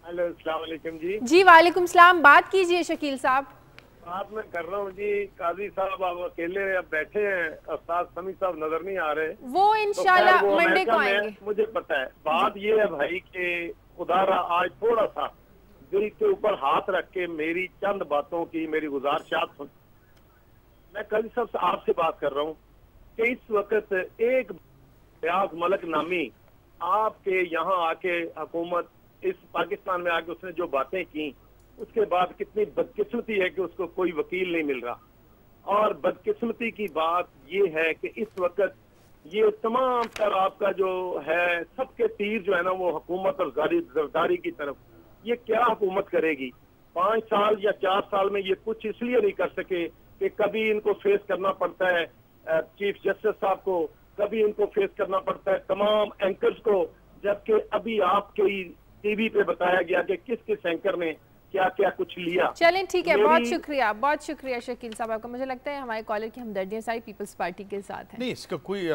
Speaker 7: हेलो अस्सलाम वालेकुम जी।
Speaker 1: वालेकुम सलाम, बात कीजिए शकील साहब।
Speaker 7: बात मैं कर रहा हूँ जी। काजी साहब आप अकेले अब बैठे हैं, उस्ताद समी साहब नजर नहीं आ रहे,
Speaker 1: वो इंशाल्लाह मंडे को आएंगे।
Speaker 7: मुझे पता है। बात ये है भाई कि खुदारा आज थोड़ा सा दिल के ऊपर हाथ रख के मेरी चंद बातों की मेरी गुजारिशात सुन। मैं कल सब आपसे बात कर रहा हूँ कि इस वक्त एक रियाज मलक नामी आपके यहाँ आके हुकूमत इस पाकिस्तान में आके उसने जो बातें की, उसके बाद कितनी बदकिस्मती है कि उसको कोई वकील नहीं मिल रहा। और बदकिस्मती की बात ये है कि इस वक्त ये तमाम तर आपका जो है सबके तीर जो है ना वो हुकूमत और जरदारी की तरफ। ये क्या हुकूमत करेगी? 5 साल या 4 साल में ये कुछ इसलिए नहीं कर सके कि कभी इनको फेस करना पड़ता है चीफ जस्टिस साहब को, कभी इनको फेस करना पड़ता है तमाम एंकर्स को, जबकि अभी आपके टीवी पे बताया गया कि किस किस एंकर ने क्या क्या कुछ लिया।
Speaker 1: चलें ठीक है, बहुत शुक्रिया शकील साहब आपका। मुझे लगता है हमारे कॉलर की हमदर्दियां सारी पीपल्स पार्टी के साथ हैं।
Speaker 2: नहीं, इसका कोई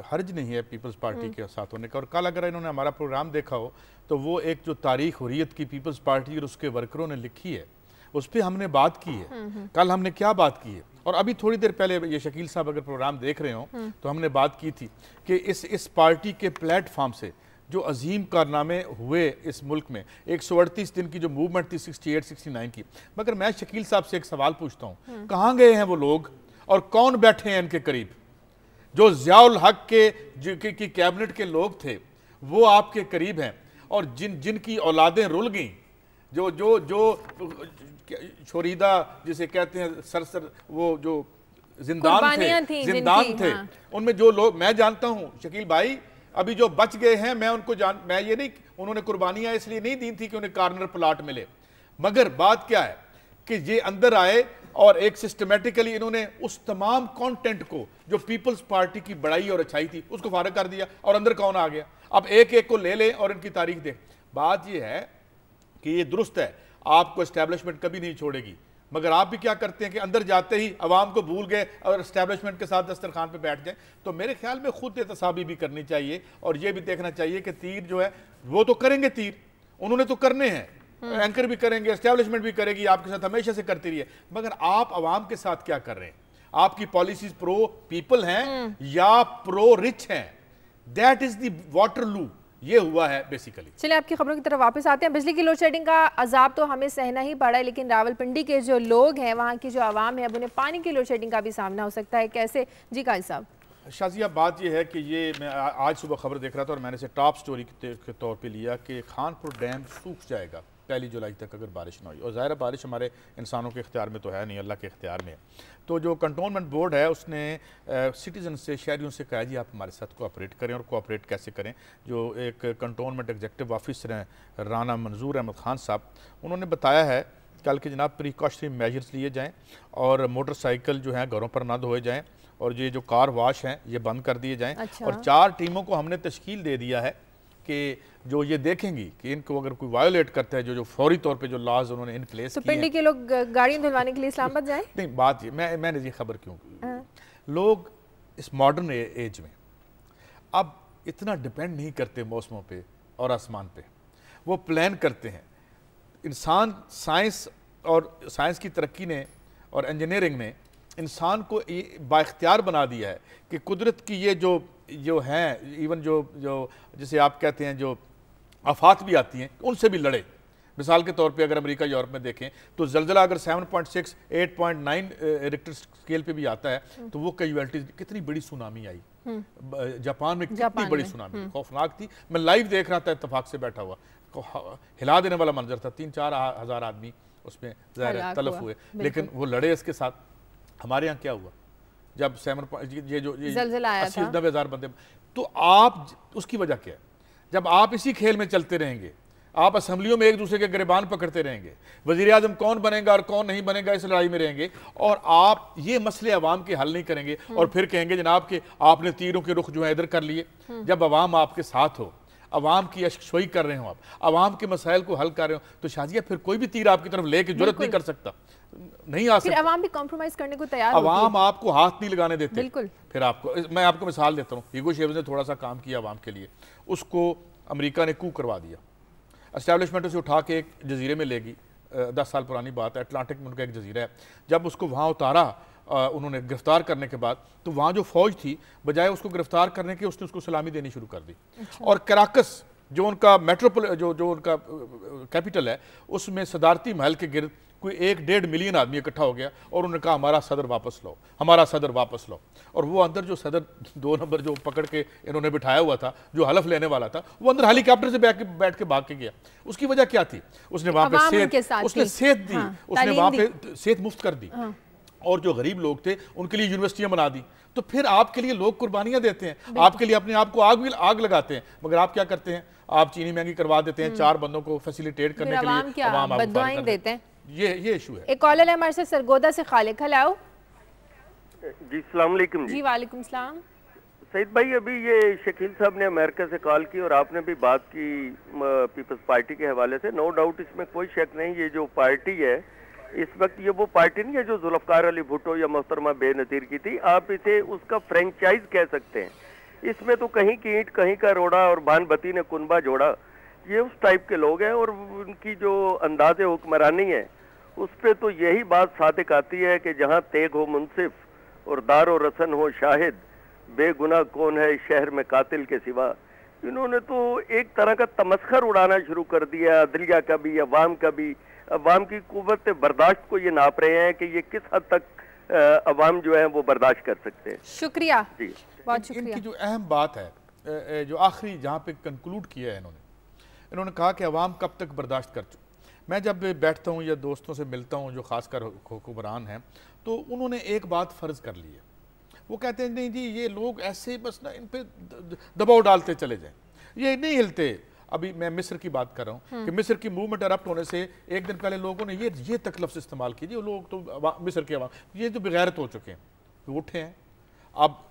Speaker 2: हर्ज नहीं है पीपल्स पार्टी के साथ होने का। और कल अगर इन्होंने हमारा प्रोग्राम देखा हो तो वो एक जो तारीख हुर्रियत की पीपल्स पार्टी और उसके वर्करों ने लिखी है उस पर हमने बात की है। कल हमने क्या बात की है, और अभी थोड़ी देर पहले ये शकील साहब अगर प्रोग्राम देख रहे हो तो हमने बात की थी कि इस पार्टी के प्लेटफॉर्म से जो अजीम कारनामे हुए इस मुल्क में, 138 दिन की जो मूवमेंट थी 68-69 की। मगर मैं शकील साहब से एक सवाल पूछता हूँ, कहाँ गए हैं वो लोग और कौन बैठे हैं इनके करीब? जो ज़ियाउल हक की कैबिनेट के लोग थे वो आपके करीब हैं, और जिनकी औलादें रुल गई, जो जो जो शोरीदा जिसे कहते हैं सर वो जो जिंदान थे
Speaker 1: हाँ।
Speaker 2: उनमें जो लोग मैं जानता हूं शकील भाई, अभी जो बच गए हैं मैं उनको मैं ये नहीं, उन्होंने कुर्बानियां इसलिए नहीं दी थी कि उन्हें कार्नर प्लाट मिले, मगर बात क्या है कि ये अंदर आए और एक सिस्टमेटिकली इन्होंने उस तमाम कंटेंट को जो पीपल्स पार्टी की बड़ाई और अच्छाई थी उसको फारग कर दिया, और अंदर कौन आ गया? अब एक एक को ले लें और इनकी तारीख दें। बात यह है कि ये दुरुस्त है, आपको एस्टैब्लिशमेंट कभी नहीं छोड़ेगी, मगर आप भी क्या करते हैं कि अंदर जाते ही अवाम को भूल गए और एस्टैब्लिशमेंट के साथ दस्तरखान पे बैठ जाए। तो मेरे ख्याल में खुद एहतसाबी भी करनी चाहिए, और ये भी देखना चाहिए कि तीर जो है वो तो करेंगे, तीर उन्होंने तो करने हैं, एंकर भी करेंगे, एस्टैब्लिशमेंट भी करेगी, आपके साथ हमेशा से करती रही है, मगर आप अवाम के साथ क्या कर रहे हैं? आपकी पॉलिसीज प्रो पीपल हैं या प्रो रिच हैं? दैट इज द वाटरलू, ये हुआ है बेसिकली।
Speaker 1: चलिए आपकी खबरों की तरफ वापस आते हैं। बिजली की लोड शेडिंग का अजाब तो हमें सहना ही पड़ा है, लेकिन रावलपिंडी के जो लोग हैं, वहाँ की जो आवाम है, अब उन्हें पानी की लोड शेडिंग का भी सामना हो सकता है। कैसे जी काजी साहब?
Speaker 2: शाजिया, बात यह है कि ये मैं आज सुबह खबर देख रहा था और मैंने इसे टॉप स्टोरी के तौर पे लिया कि खानपुर डैम सूख जाएगा 1 जुलाई तक अगर बारिश ना हुई। और ज़ाहिर बारिश हमारे इंसानों के इख्तियार में तो है नहीं, अल्लाह के इख्तियार में है। तो जो कंटोनमेंट बोर्ड है उसने सिटीज़न से, शहरियों से कहा जी आप हमारे साथ कोऑपरेट करें, और कोऑपरेट कैसे करें। जो एक कंटोनमेंट एग्जीक्यूटिव ऑफिसर हैं राना मंजूर अहमद खान साहब, उन्होंने बताया है कल के जनाब प्रिकॉशनरी मेजर्स लिए जाएँ और मोटरसाइकिल जो हैं घरों पर ना धोए जाएँ, और ये जो कार वाश हैं ये बंद कर दिए जाएँ।
Speaker 1: अच्छा।
Speaker 2: और 4 टीमों को हमने तश्कील दे दिया है कि जो ये देखेंगी कि इनको अगर कोई वायोलेट करता है, जो फौरी तौर पे जो लॉज उन्होंने इन प्लेस
Speaker 1: तो पिंडी के लोग गाड़ियां धुलवाने के लिए इस्लामाबाद जाएं?
Speaker 2: नहीं, बात ये मैंने ये खबर क्यों की, लोग इस मॉडर्न एज में अब इतना डिपेंड नहीं करते मौसमों पे और आसमान पे, वो प्लान करते हैं। इंसान साइंस की तरक्की ने और इंजीनियरिंग ने इंसान को बाइख्तियार बना दिया है कि कुदरत की ये जो हैं, इवन जो जिसे आप कहते हैं जो आफात भी आती हैं उनसे भी लड़े। मिसाल के तौर पे अगर अमेरिका यूरोप में देखें तो जलजला अगर 7.6 8.9 रिक्टर स्केल पे भी आता है तो वो कैजुअल्टीज, कितनी बड़ी सुनामी आई जापान में, कितनी बड़ी सुनामी खौफनाक थी। मैं लाइव देख रहा था, इत्तेफाक से बैठा हुआ, हिला देने वाला मंजर था। 3-4 हज़ार आदमी उसमें ज़ाहिर तलफ हुए, लेकिन वो लड़े इसके साथ। हमारे यहाँ क्या हुआ जब 80-90 हज़ार बंदे, तो आप उसकी वजह क्या है? जब आप इसी खेल में चलते रहेंगे, आप असम्बलियों में एक दूसरे के गिरबान पकड़ते रहेंगे, वज़ीर आज़म कौन बनेगा और कौन नहीं बनेगा इस लड़ाई में रहेंगे, और आप ये मसले अवाम के हल नहीं करेंगे, और फिर कहेंगे जनाब कि आपने तीरों के रुख जो है इधर कर लिए। जब अवाम आपके साथ हो, अवाम की अशकशोई कर रहे हो, आप अवाम के मसाइल को हल कर रहे हो, तो शाजिया फिर कोई भी तीर आपकी तरफ लेके जुर्रत नहीं कर सकता, नहीं आ सकता।
Speaker 1: अवाम भी कॉम्प्रोमाइज करने को तैयार,
Speaker 2: अवाम आपको हाथ नहीं लगाने देते।
Speaker 1: बिल्कुल। फिर
Speaker 2: मैं आपको मिसाल देता हूँ, हीगो शेव्स ने थोड़ा सा काम किया अवाम के लिए, उसको अमेरिका ने कू करवा दिया, एस्टैब्लिशमेंट उसे उठा के एक जजीरे में लेगी, 10 साल पुरानी बात है, अटलांटिक में उनका एक जजीरा है। जब उसको वहाँ उतारा उन्होंने गिरफ्तार करने के बाद, तो वहाँ जो फौज थी बजाय उसको गिरफ्तार करने के उसने उसको सलामी देनी शुरू कर दी। अच्छा। और कराकस जो उनका मेट्रोपोल जो उनका कैपिटल है, उसमें सदारती महल के गिर्द कोई 1-1.5 मिलियन आदमी इकट्ठा हो गया, और उन्होंने कहा हमारा सदर वापस लो, हमारा सदर वापस लो। और वो अंदर जो सदर 2 नंबर जो पकड़ के इन्होंने बिठाया हुआ था, जो हलफ लेने वाला था, वो अंदर हेलीकॉप्टर से बैठ के भाग के गया। उसकी वजह क्या थी? उसने वहां पे सेहत दी, उसने वहां पे सेहत मुफ्त कर दी, और जो गरीब लोग थे उनके लिए यूनिवर्सिटियां बना दी। तो फिर आपके लिए लोग कुर्बानियां देते हैं, आपके लिए अपने आप को आग लगाते हैं, मगर आप क्या करते हैं? आप चीनी महंगी करवा देते हैं 4 बंदों को फैसिलिटेट करने के लिए,
Speaker 1: बददुआएं देते हैं।
Speaker 2: ये इशू है।
Speaker 1: एक कॉलर है हमारे साथ सरगोदा से, खालिक। हेलो
Speaker 10: जी सलाम अलैकुम
Speaker 1: जी। वालेकुम सलाम।
Speaker 10: सईद भाई, अभी ये शकील साहब ने अमेरिका से कॉल की और आपने भी बात की पीपल्स पार्टी के हवाले से। नो डाउट, इसमें कोई शक नहीं, ये जो पार्टी है इस वक्त ये वो पार्टी नहीं है जो जुल्फकार अली भुट्टो या मोहतरमा बेनज़ीर की थी। आप इसे उसका फ्रेंचाइज कह सकते हैं। इसमें तो कहीं की ईंट कहीं का रोड़ा और भानबती ने कुनबा जोड़ा, ये उस टाइप के लोग हैं। और उनकी जो अंदाज़े हुक्मरानी है उस पर तो यही बात सादिक आती है कि जहाँ तेग हो मुनसिफ और दारो रसन हो शाहिद, बेगुनाह कौन है शहर में कातिल के सिवा। इन्होंने तो एक तरह का तमस्खर उड़ाना शुरू कर दिया, अदलिया का भी, अवाम का भी। अवाम की कुव्वत बर्दाश्त को ये नाप रहे हैं कि ये किस हद तक अवाम जो है वो बर्दाश्त कर सकते हैं।
Speaker 1: शुक्रिया
Speaker 10: जी,
Speaker 1: बहुत शुक्रिया।
Speaker 2: इनकी जो अहम बात है, जो आखिरी जहाँ पे कंक्लूड किया है इन्होंने कहा कि अवाम कब तक बर्दाश्त कर चुके। मैं जब बैठता हूँ या दोस्तों से मिलता हूँ जो खासकर हुक्मरान हैं, तो उन्होंने एक बात फ़र्ज कर ली है। वो कहते हैं नहीं जी ये लोग ऐसे बस ना इन पे दबाव डालते चले जाएं, ये नहीं हिलते। अभी मैं मिस्र की बात कर रहा हूँ कि मिस्र की मूवमेंट अरप्ट होने से एक दिन पहले लोगों ने ये तक लफ्ज़ इस्तेमाल कीजिए, लोग तो मिस्र के अवाम ये तो बेगैरत हो चुके हैं, वो उठे हैं। अब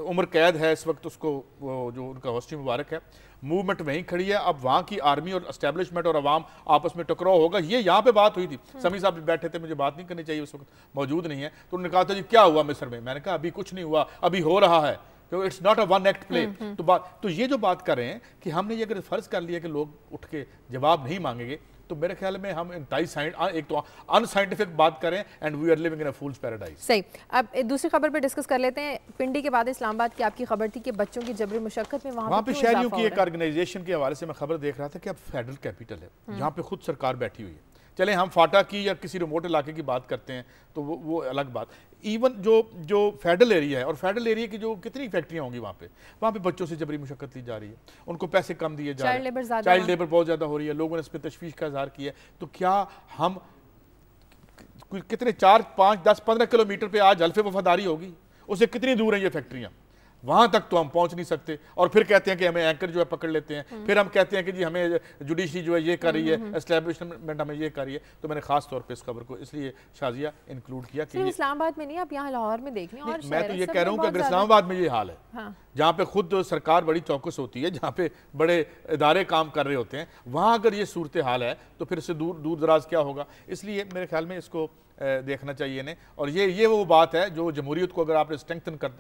Speaker 2: उम्र कैद है इस वक्त उसको, वो जो उनका हॉस्टी मुबारक है, मूवमेंट वहीं खड़ी है। अब वहाँ की आर्मी और एस्टेब्लिशमेंट और अवाम आपस में टकराव होगा। ये यहाँ पे बात हुई थी, समी साहब बैठे थे, मुझे बात नहीं करनी चाहिए, उस वक्त मौजूद नहीं है, तो उन्होंने कहा था जी क्या हुआ मिस्र में। मैंने कहा अभी कुछ नहीं हुआ, अभी हो रहा है, तो it's not a one act play. तो ये जो बात कर रहे हैं कि हमने ये अगर फर्ज कर लिया कि लोग उठ के जवाब नहीं मांगेंगे, तो मेरे ख्याल में हम एक तो अनसाइंटिफिक बात करें and we are living in a fool's paradise.
Speaker 1: सही। अब दूसरी खबर पे डिस्कस कर लेते हैं। पिंडी के बाद इस्लामाबाद की आपकी खबर थी कि बच्चों की जबरी मुशक्कत में वहाँ पे
Speaker 2: शहरियों की एक ऑर्गेनाइजेशन के हवाले से मैं खबर देख रहा था कि अब फेडरल कैपिटल है जहाँ पे खुद सरकार बैठी हुई है। चले हम फाटा की या किसी रिमोट इलाके की बात करते हैं तो वो अलग बात। इवन जो फेडरल एरिया है और फेडरल एरिया की जो कितनी फैक्ट्रियाँ होंगी वहाँ पे बच्चों से जबरी मुशक्कत ली जा रही है, उनको पैसे कम दिए जा रहे हैं, चाइल्ड लेबर बहुत ज़्यादा हो रही है, लोगों ने इस पर तशवीश का इजहार किया है। तो क्या हम कितने 4, 5, 10, 15 किलोमीटर पे आज हल्फे वफादारी होगी, उससे कितनी दूर हैं ये फैक्ट्रियाँ, वहाँ तक तो हम पहुँच नहीं सकते। और फिर कहते हैं कि हमें एंकर जो है पकड़ लेते हैं, फिर हम कहते हैं कि जी हमें जुडिशरी जो है ये कर रही है, एस्टैब्लिशमेंट हमें ये कर रही है। तो मैंने खास तौर पे इस खबर को इसलिए शाजिया इंक्लूड किया कि
Speaker 1: इस्लामाबाद में नहीं, आप यहाँ लाहौर में देख लें। और
Speaker 2: मैं तो ये कह रहा हूँ कि अगर इस्लामाबाद में ये हाल है, हाँ। जहाँ पे खुद सरकार बड़ी चौकस होती है, जहाँ पे बड़े इदारे काम कर रहे होते हैं, वहाँ अगर ये सूरत हाल है तो फिर इससे दूर दराज क्या होगा। इसलिए मेरे ख्याल में इसको देखना चाहिए ने। और ये वो बात है जो जमहूरियत को अगर आपने स्ट्रेंथन कर,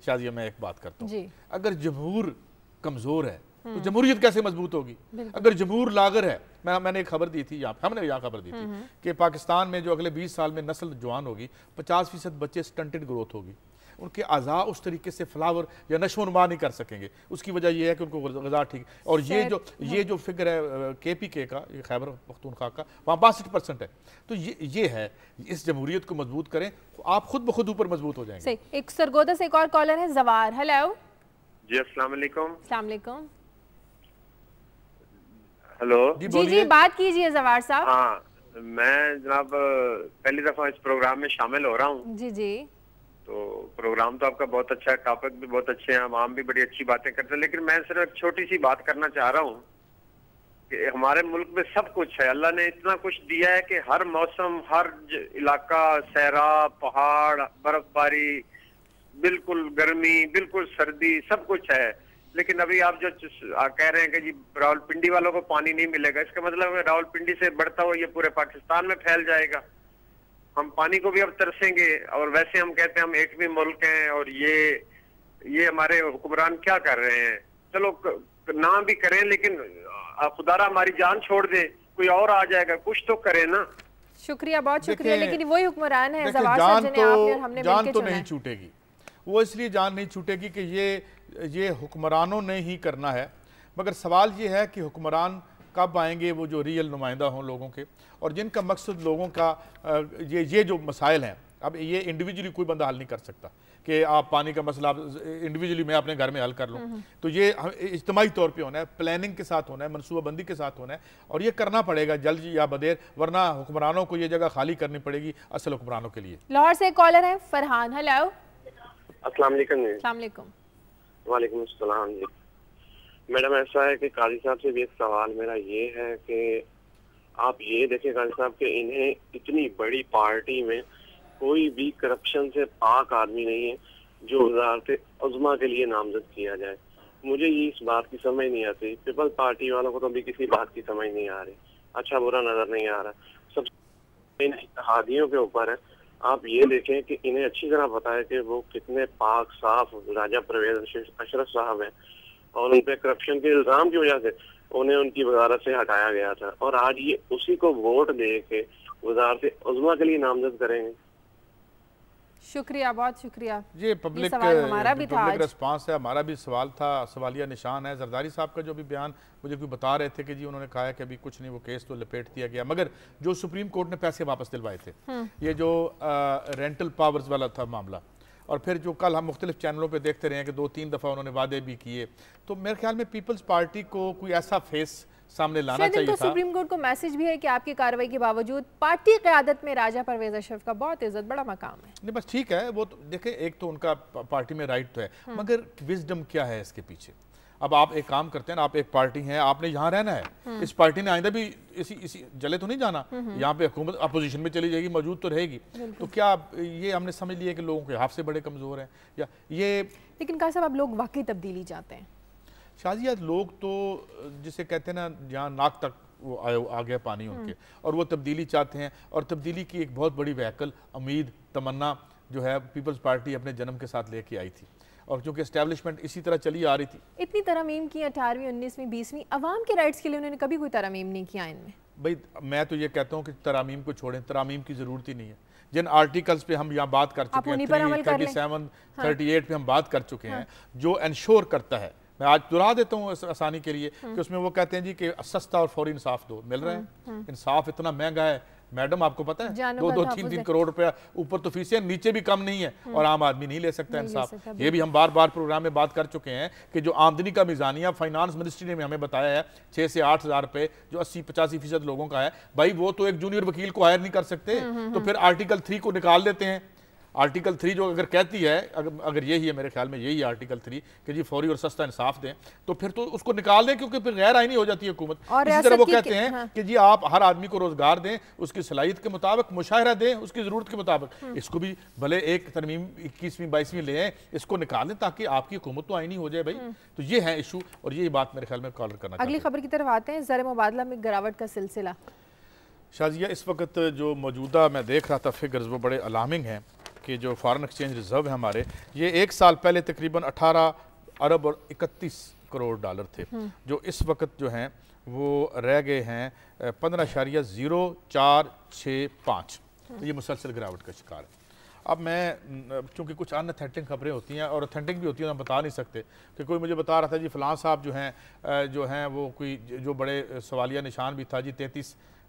Speaker 2: शायद मैं एक बात करता हूँ, अगर जमहूर कमजोर है तो जमहूरियत कैसे मजबूत होगी। अगर जमहूर लागर है, मैंने एक खबर दी थी हमने यहाँ खबर दी थी कि पाकिस्तान में जो अगले 20 साल में नस्ल जवान होगी, 50% बच्चे स्टंटेड ग्रोथ होगी, उनके अज़ा उस तरीके से फ्लावर या नशोनुमा नहीं कर सकेंगे। उसकी वजह यह है कि उनको ग़िज़ा ठीक। और ये जो फिगर है KPK का, ये खैबर पख्तूनख्वा का, वहाँ 62% है। तो ये है, इस जमहूरियत को मजबूत करें, आप खुद ब खुद ऊपर मजबूत हो जाएंगे।
Speaker 1: एक सरगोदा से एक और कॉलर है, जवार। हेलो
Speaker 11: जी, अस्सलाम वालेकुम।
Speaker 1: अस्सलाम वालेकुम।
Speaker 11: हेलो
Speaker 1: जी बात कीजिए जवार साहब।
Speaker 11: हाँ, मैं जनाब पहली दफा इस प्रोग्राम में शामिल हो रहा हूँ।
Speaker 1: जी
Speaker 11: तो प्रोग्राम तो आपका बहुत अच्छा है, टॉपिक भी बहुत अच्छे हैं, आम भी बड़ी अच्छी बातें करते हैं, लेकिन मैं सिर्फ एक छोटी सी बात करना चाह रहा हूँ कि हमारे मुल्क में सब कुछ है, अल्लाह ने इतना कुछ दिया है कि हर मौसम, हर इलाका, सहरा, पहाड़, बर्फबारी, बिल्कुल गर्मी, बिल्कुल सर्दी, सब कुछ है। लेकिन अभी आप जो कह रहे हैं कि जी रावलपिंडी वालों को पानी नहीं मिलेगा, इसका मतलब है रावलपिंडी से बढ़ता हुआ ये पूरे पाकिस्तान में फैल जाएगा। हम पानी को भी अब तरसेंगे। और वैसे हम कहते हैं हम एकवी मुल्क हैं, और ये हमारे हुक्मरान क्या कर रहे हैं। चलो ना भी करें, लेकिन खुदारा हमारी जान छोड़ दे, कोई और आ जाएगा, कुछ तो करे ना।
Speaker 1: शुक्रिया, बहुत शुक्रिया। लेकिन वही हुक्मरान है,
Speaker 2: जान तो नहीं छूटेगी। वो इसलिए जान नहीं छूटेगी कि ये हुक्मरानों ने ही करना है। मगर सवाल ये है कि हुक्मरान कब आएंगे, वो जो रियल नुमाइंदा हों लोगों के, और जिनका मकसद लोगों का ये जो मसाइल हैं। अब ये इंडिविजुअली कोई बंदा हल नहीं कर सकता कि आप पानी का मसला इंडिविजुअली मैं अपने घर में हल कर लूँ। तो ये इज्तिमाई तौर पे होना है, प्लानिंग के साथ होना है, मनसूबाबंदी के साथ होना है, और ये करना पड़ेगा जल्द या बदेर, वरना हुक्मरानों को ये जगह खाली करनी पड़ेगी असल हुक्मरानों के लिए।
Speaker 1: लाहौर से एक कॉलर है, फरहान। हेलो
Speaker 11: अस्सलाम वालेकुम।
Speaker 1: अस्सलाम वालेकुम।
Speaker 11: वालेकुम अस्सलाम जी। मैडम ऐसा है कि काजी साहब से भी एक सवाल मेरा ये है कि आप ये देखें काजी साहब कि इन्हें इतनी बड़ी पार्टी में कोई भी करप्शन से पाक आदमी नहीं है जो वज़ारत उज़्मा के लिए नामजद किया जाए। मुझे ये इस बात की समझ नहीं आती। पीपल्स पार्टी वालों को तो अभी किसी बात की समझ नहीं आ रही, अच्छा बुरा नजर नहीं आ रहा। सब इन इत्तेहादियों के ऊपर है। आप ये देखें कि इन्हें अच्छी तरह पता है कि वो कितने पाक साफ राजा परवेज अशरफ साहब हैं और उन पे करप्शन के इल्जाम की वजह से उन्हें उनकी वजारत से हटाया गया था, और आज ये उसी को वोट दे के वजारत उज़्मा के लिए नामजद करेंगे।
Speaker 1: शुक्रिया, बहुत शुक्रिया।
Speaker 2: ये पब्लिक
Speaker 1: हमारा भी था,
Speaker 2: रिस्पांस है, हमारा भी सवाल था, सवालिया निशान है। जरदारी साहब का जो भी बयान मुझे कोई बता रहे थे कि जी उन्होंने कहा है कि अभी कुछ नहीं, वो केस तो लपेट दिया गया, मगर जो सुप्रीम कोर्ट ने पैसे वापस दिलवाए थे, ये जो रेंटल पावर्स वाला था मामला, और फिर जो कल हम मुख्तलिफ चैनलों पे देखते रहे हैं कि 2-3 दफ़ा उन्होंने वादे भी किए, तो मेरे ख्याल में पीपल्स पार्टी को कोई ऐसा फेस सामने लाना चाहिए था।
Speaker 1: सुप्रीम कोर्ट को मैसेज भी है कि आपकी कार्रवाई के बावजूद पार्टी क़यादत में राजा परवेज अशरफ का बहुत इज्जत बड़ा मकाम है।
Speaker 2: नहीं बस ठीक है, वो तो देखें, एक तो उनका पार्टी में राइट तो है, मगर विजडम क्या है इसके पीछे। अब आप एक काम करते हैं ना, आप एक पार्टी हैं, आपने यहाँ रहना है, इस पार्टी ने आइंदा भी इसी जले तो नहीं जाना, यहाँ पे हुकूमत अपोजिशन में चली जाएगी, मौजूद तो रहेगी। तो क्या ये हमने समझ लिया कि लोगों के हाथ से बड़े कमज़ोर हैं या ये?
Speaker 1: लेकिन कहा साहब, अब लोग वाकई तब्दीली चाहते हैं।
Speaker 2: शाजिया, लोग तो जिसे कहते हैं ना, जहाँ नाक तक वो आ गया पानी उनके, और वो तब्दीली चाहते हैं, और तब्दीली की एक बहुत बड़ी वहकल उम्मीद तमन्ना जो है पीपल्स पार्टी अपने जन्म के साथ लेके आई थी, और क्योंकि एस्टेब्लिशमेंट इसी तरह चली आ रही थी।
Speaker 1: इतनी तरमीम की 18वीं 19वीं 20वीं अवाम के राइट्स के लिए उन्होंने कभी कोई तरमीम नहीं किया इनमें।
Speaker 2: भाई मैं तो ये कहता हूँ कि तरमीम को छोड़ें, तरमीम की ज़रूरत ही नहीं है। जिन आर्टिकल्स पे हम यहाँ बात कर चुके हैं, 37, 38 पे हम बात कर चुके हैं, जो इंश्योर करता है, मैं आज दोहरा देता हूँ आसानी के लिए, कि उसमें वो कहते हैं जी कि सस्ता और फौरी इंसाफ दो, मिल रहा है। इंसाफ इतना महंगा है मैडम, आपको पता है, 2-3 करोड़ रुपया ऊपर तो फीसें, नीचे भी कम नहीं है, और आम आदमी नहीं ले सकता इंसाफ। ये भी हम बार बार प्रोग्राम में बात कर चुके हैं कि जो आमदनी का मिजानिया फाइनेंस मिनिस्ट्री ने हमें बताया है 6 से 8 हज़ार रुपए, जो 80-85% लोगों का है, भाई वो तो एक जूनियर वकील को हायर नहीं कर सकते। तो फिर आर्टिकल 3 को निकाल देते हैं। आर्टिकल 3 जो अगर कहती है, अगर यही है, मेरे ख्याल में यही है आर्टिकल 3 कि जी फौरी और सस्ता इंसाफ दें, तो फिर तो उसको निकाल दें, क्योंकि फिर गैर आईनी हो जाती है हुकूमत। इसी तरह वो कहते हैं कि जी आप हर आदमी को रोजगार दें, उसकी सलाहियत के मुताबिक, मुशाहिरा दें उसकी जरूरत के मुताबिक। इसको भी भले एक तरमीम 21वीं 22वीं ले आए, इसको निकाल दें ताकि आपकी हुकूमत तो आईनी हो जाए भाई। तो ये है इशू, और यही बात मेरे ख्याल में कॉलर करना।
Speaker 1: अगली खबर की तरफ आते हैं। ज़र मुबादला में गिरावट का सिलसिला।
Speaker 2: शाजिया, इस वक्त जो मौजूदा मैं देख रहा था फिगर्स, वो बड़े अलार्मिंग हैं कि जो फॉरेन एक्सचेंज रिजर्व है हमारे, ये 1 साल पहले तकरीबन 18 अरब और 31 करोड़ डॉलर थे, जो इस वक्त जो हैं वो रह गए हैं 15.0465। ये मुसलसल गिरावट का शिकार है। अब मैं चूँकि कुछ अनऑथेंटिक खबरें होती हैं और ऑथेंटिक भी होती हैं, हम बता नहीं सकते, कि कोई मुझे बता रहा था जी फ़लाँ साहब जो हैं वो कोई जो बड़े सवालिया निशान भी था जी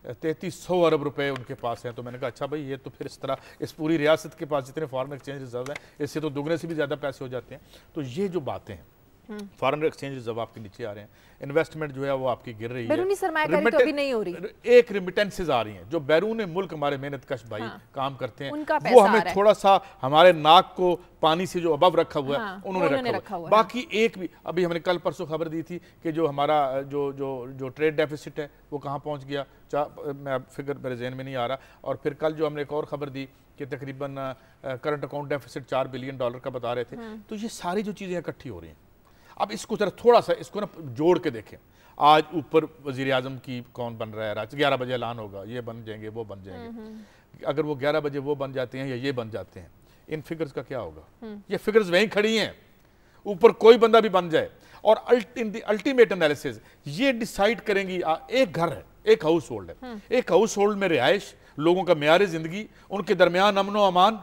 Speaker 2: 3300 अरब रुपए उनके पास हैं। तो मैंने कहा अच्छा भाई, ये तो फिर इस तरह इस पूरी रियासत के पास जितने फॉरेन एक्सचेंज रिजर्व हैं, इससे तो दुगने से भी ज़्यादा पैसे हो जाते हैं। तो ये जो बातें हैं, फॉरेन एक्सचेंज रिजर्व आपके नीचे आ रहे हैं, इन्वेस्टमेंट जो है वो आपकी गिर रही है,
Speaker 1: बैरूनी सरमायाकारी तो अभी नहीं हो रही,
Speaker 2: एक रिमिटेंसेज आ रही हैं, जो बैरून मुल्क हमारे मेहनत कश भाई काम करते हैं, वो हमें थोड़ा सा हमारे नाक को पानी से जो अबव रखा हुआ है उन्होंने रखा हुआ है। बाकी एक भी, अभी हमने कल परसों खबर दी थी कि जो हमारा जो ट्रेड डेफिसिट है वो कहाँ पहुँच गया, मैं फिगर मेरे जहन में नहीं आ रहा। और फिर कल जो हमने एक और खबर दी कि तकरीबन करंट अकाउंट डेफिसिट $4 बिलियन का बता रहे थे। तो ये सारी जो चीज़ें इकट्ठी हो रही हैं, अब इसको जरा थोड़ा सा इसको ना जोड़ के देखें। आज ऊपर वज़ीर आज़म की कौन बन रहा है, रात 11 बजे ऐलान होगा, ये बन जाएंगे वो बन जाएंगे। अगर वो 11 बजे वो बन जाते हैं या ये बन जाते हैं, इन फिगर्स का क्या होगा? ये फिगर्स वहीं खड़ी हैं, ऊपर कोई बंदा भी बन जाए। और इन द अल्टीमेट एनालिसिस ये डिसाइड करेंगी, एक घर है, एक हाउस होल्ड है, एक हाउस होल्ड में रिहाइश, लोगों का मेयार ज़िंदगी, उनके दरमियान अमन व अमान,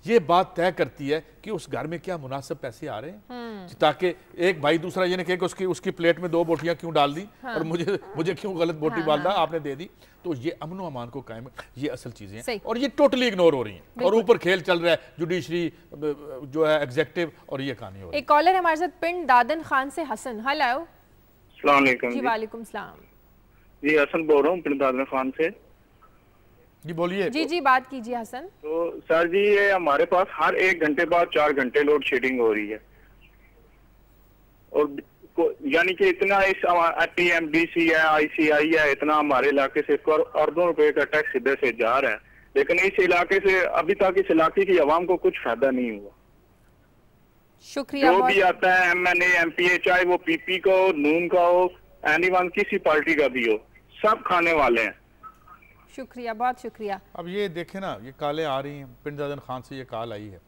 Speaker 2: ये बात तय करती है कि उस घर में क्या मुनासिब पैसे आ रहे हैं, ताकि एक भाई दूसरा ये नहीं कहे कि उसकी प्लेट में 2 बोटियां क्यों डाल दी और मुझे क्यों गलत बोटी डाल दा आपने दे दी। तो ये अमन अमान को कायम, ये असल चीजें हैं, और ये टोटली इग्नोर हो रही हैं, और ऊपर खेल चल रहा है जुडिशरी जो है एग्जीक्यूटिव, और ये कहानी हो रही है।
Speaker 1: एक कॉलर हमारे साथ पिंड दादन खान से हसन। हेलो।
Speaker 12: अस्सलाम वालेकुम
Speaker 1: जी। वालेकुम सलाम
Speaker 12: जी, हसन बोल रहा हूँ पिंड दादन खान से।
Speaker 2: जी बोलिए।
Speaker 1: जी बात कीजिए हसन। तो
Speaker 12: सर जी, ये हमारे पास हर 1 घंटे बाद 4 घंटे लोड शेडिंग हो रही है, और यानी कि इतना इस PMDC है, ICI है, इतना हमारे इलाके से अरबों रुपए का टैक्स सीधे से जा रहा है, लेकिन इस इलाके से अभी तक इस इलाके की आवाम को कुछ फायदा नहीं हुआ।
Speaker 1: शुक्रिया।
Speaker 12: जो भी आता है MNA MPA, चाहे वो PP का हो, नून का हो, एनीवन किसी पार्टी का भी हो, सब खाने वाले हैं।
Speaker 1: शुक्रिया, बहुत शुक्रिया।
Speaker 2: अब ये देखें ना, ये कालें आ रही हैं, पिंड ज़ादन खान से ये काल आई है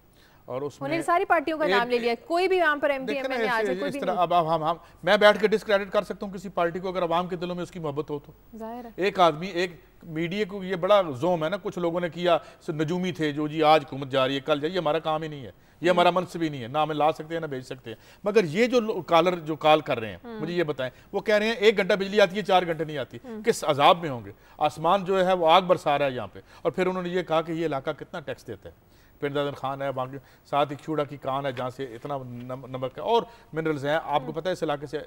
Speaker 2: और उसमें
Speaker 1: उन्होंने सारी पार्टियों का नाम ले लिया, कोई भी यहाँ पर MP MNA आ जाए, कोई भी नहीं।
Speaker 2: अब हम मैं बैठ के डिस्क्रेडिट कर सकता हूँ किसी पार्टी को अगर आवाम के दिलों में उसकी मोहब्बत हो तो।
Speaker 1: जाहिर है
Speaker 2: एक आदमी, एक मीडिया को ये बड़ा जोम है ना, कुछ लोगों ने किया, नजूमी थे जो जी आज हुकूमत जा रही है, कल जाइए, हमारा काम ही नहीं है, ये हमारा मनसब भी नहीं है, ना हमें ला सकते हैं ना भेज सकते हैं। मगर ये जो कॉलर जो कॉल कर रहे हैं, मुझे ये बताएं, वो कह रहे हैं 1 घंटा बिजली आती है, 4 घंटे नहीं आती, किस अजाब में होंगे? आसमान जो है वो आग बरसा रहा है यहाँ पे। और फिर उन्होंने ये कहा कि ये इलाका कितना टैक्स देता है, पिंड ज़ादन खान है, बाकी साथ ही चूड़ा की कान है जहाँ से इतना नमक है और मिनरल्स हैं। आपको पता है इस इलाके से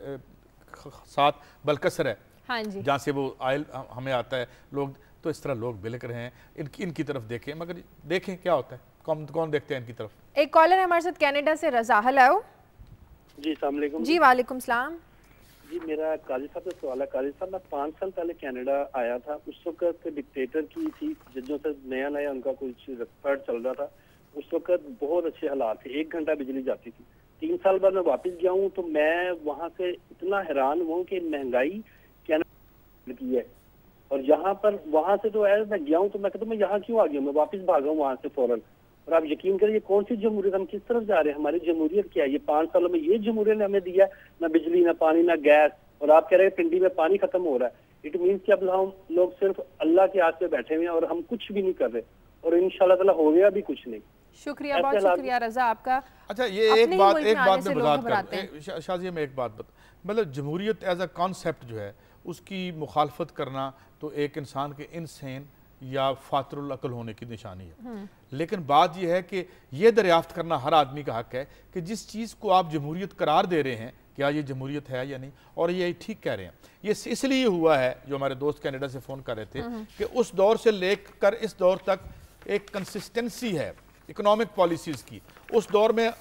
Speaker 2: साथ बलकसर है,
Speaker 1: हाँ जी,
Speaker 2: जहाँ से वो ऑयल हमें आता है। लोग तो इस तरह लोग बिलक रहे हैं, इनकी तरफ देखें, मगर देखें क्या होता है, कौन देखते हैं इनकी तरफ।
Speaker 1: एक कॉलर है हमारे साथ कनाडा से, रजा। हेलो
Speaker 13: जी, अस्सलाम वालेकुम।
Speaker 1: जी वालेकुम सलाम।
Speaker 13: जी, मेरा काजी साहब से सवाल है। काजी साहब, मैं 5 साल पहले कनाडा आया था, उस वक्त डिक्टेटर की थी, जजों से नया उनका कुछ रिकॉर्ड चल रहा था। उस वक्त बहुत अच्छे हालात थे, 1 घंटा बिजली जाती थी। 3 साल बाद मैं वापस गया हूँ तो मैं वहाँ से इतना हैरान हूँ कि महंगाई कनाडा की है। और यहाँ पर वहाँ से तो मैं गया हूँ तो मैं कहता हूँ मैं यहाँ क्यों आ गया, मैं वापस भागा हूँ वहाँ से फौरन। और आप यकीन करिए, कौन सी जमहूरियत, हम किस तरफ जा रहे हैं? हमारी जमहूरियत क्या है? ये 5 सालों में ये जमहूरियत ने हमें दिया ना बिजली, ना पानी, ना गैस, और आप कह रहे हैं पिंडी में पानी खत्म हो रहा है। इट मीन्स कि अब हम लोग सिर्फ अल्लाह के हाथ पे बैठे हुए हैं और हम कुछ भी नहीं कर रहे, और इंशाल्लाह ताला हो गया भी कुछ नहीं।
Speaker 1: शुक्रिया, बहुत शुक्रिया रजा आपका।
Speaker 2: अच्छा, ये एक बात में वजाहत कर, शाजिया में एक बात मतलब जमहूरियत एज अ कॉन्सेप्ट जो है उसकी मुखालफत करना तो एक इंसान के इंसान या फातरुल अकल होने की निशानी है। लेकिन बात यह है कि यह दरियाफ्त करना हर आदमी का हक है कि जिस चीज़ को आप जमहूरियत करार दे रहे हैं, क्या ये जमहूरियत है या नहीं, और ये ठीक कह रहे हैं। ये इसलिए हुआ है, जो हमारे दोस्त कनाडा से फ़ोन कर रहे थे, कि उस दौर से लेकर इस दौर तक एक कंसिस्टेंसी है इकोनॉमिक पॉलिसीज़ की। उस दौर में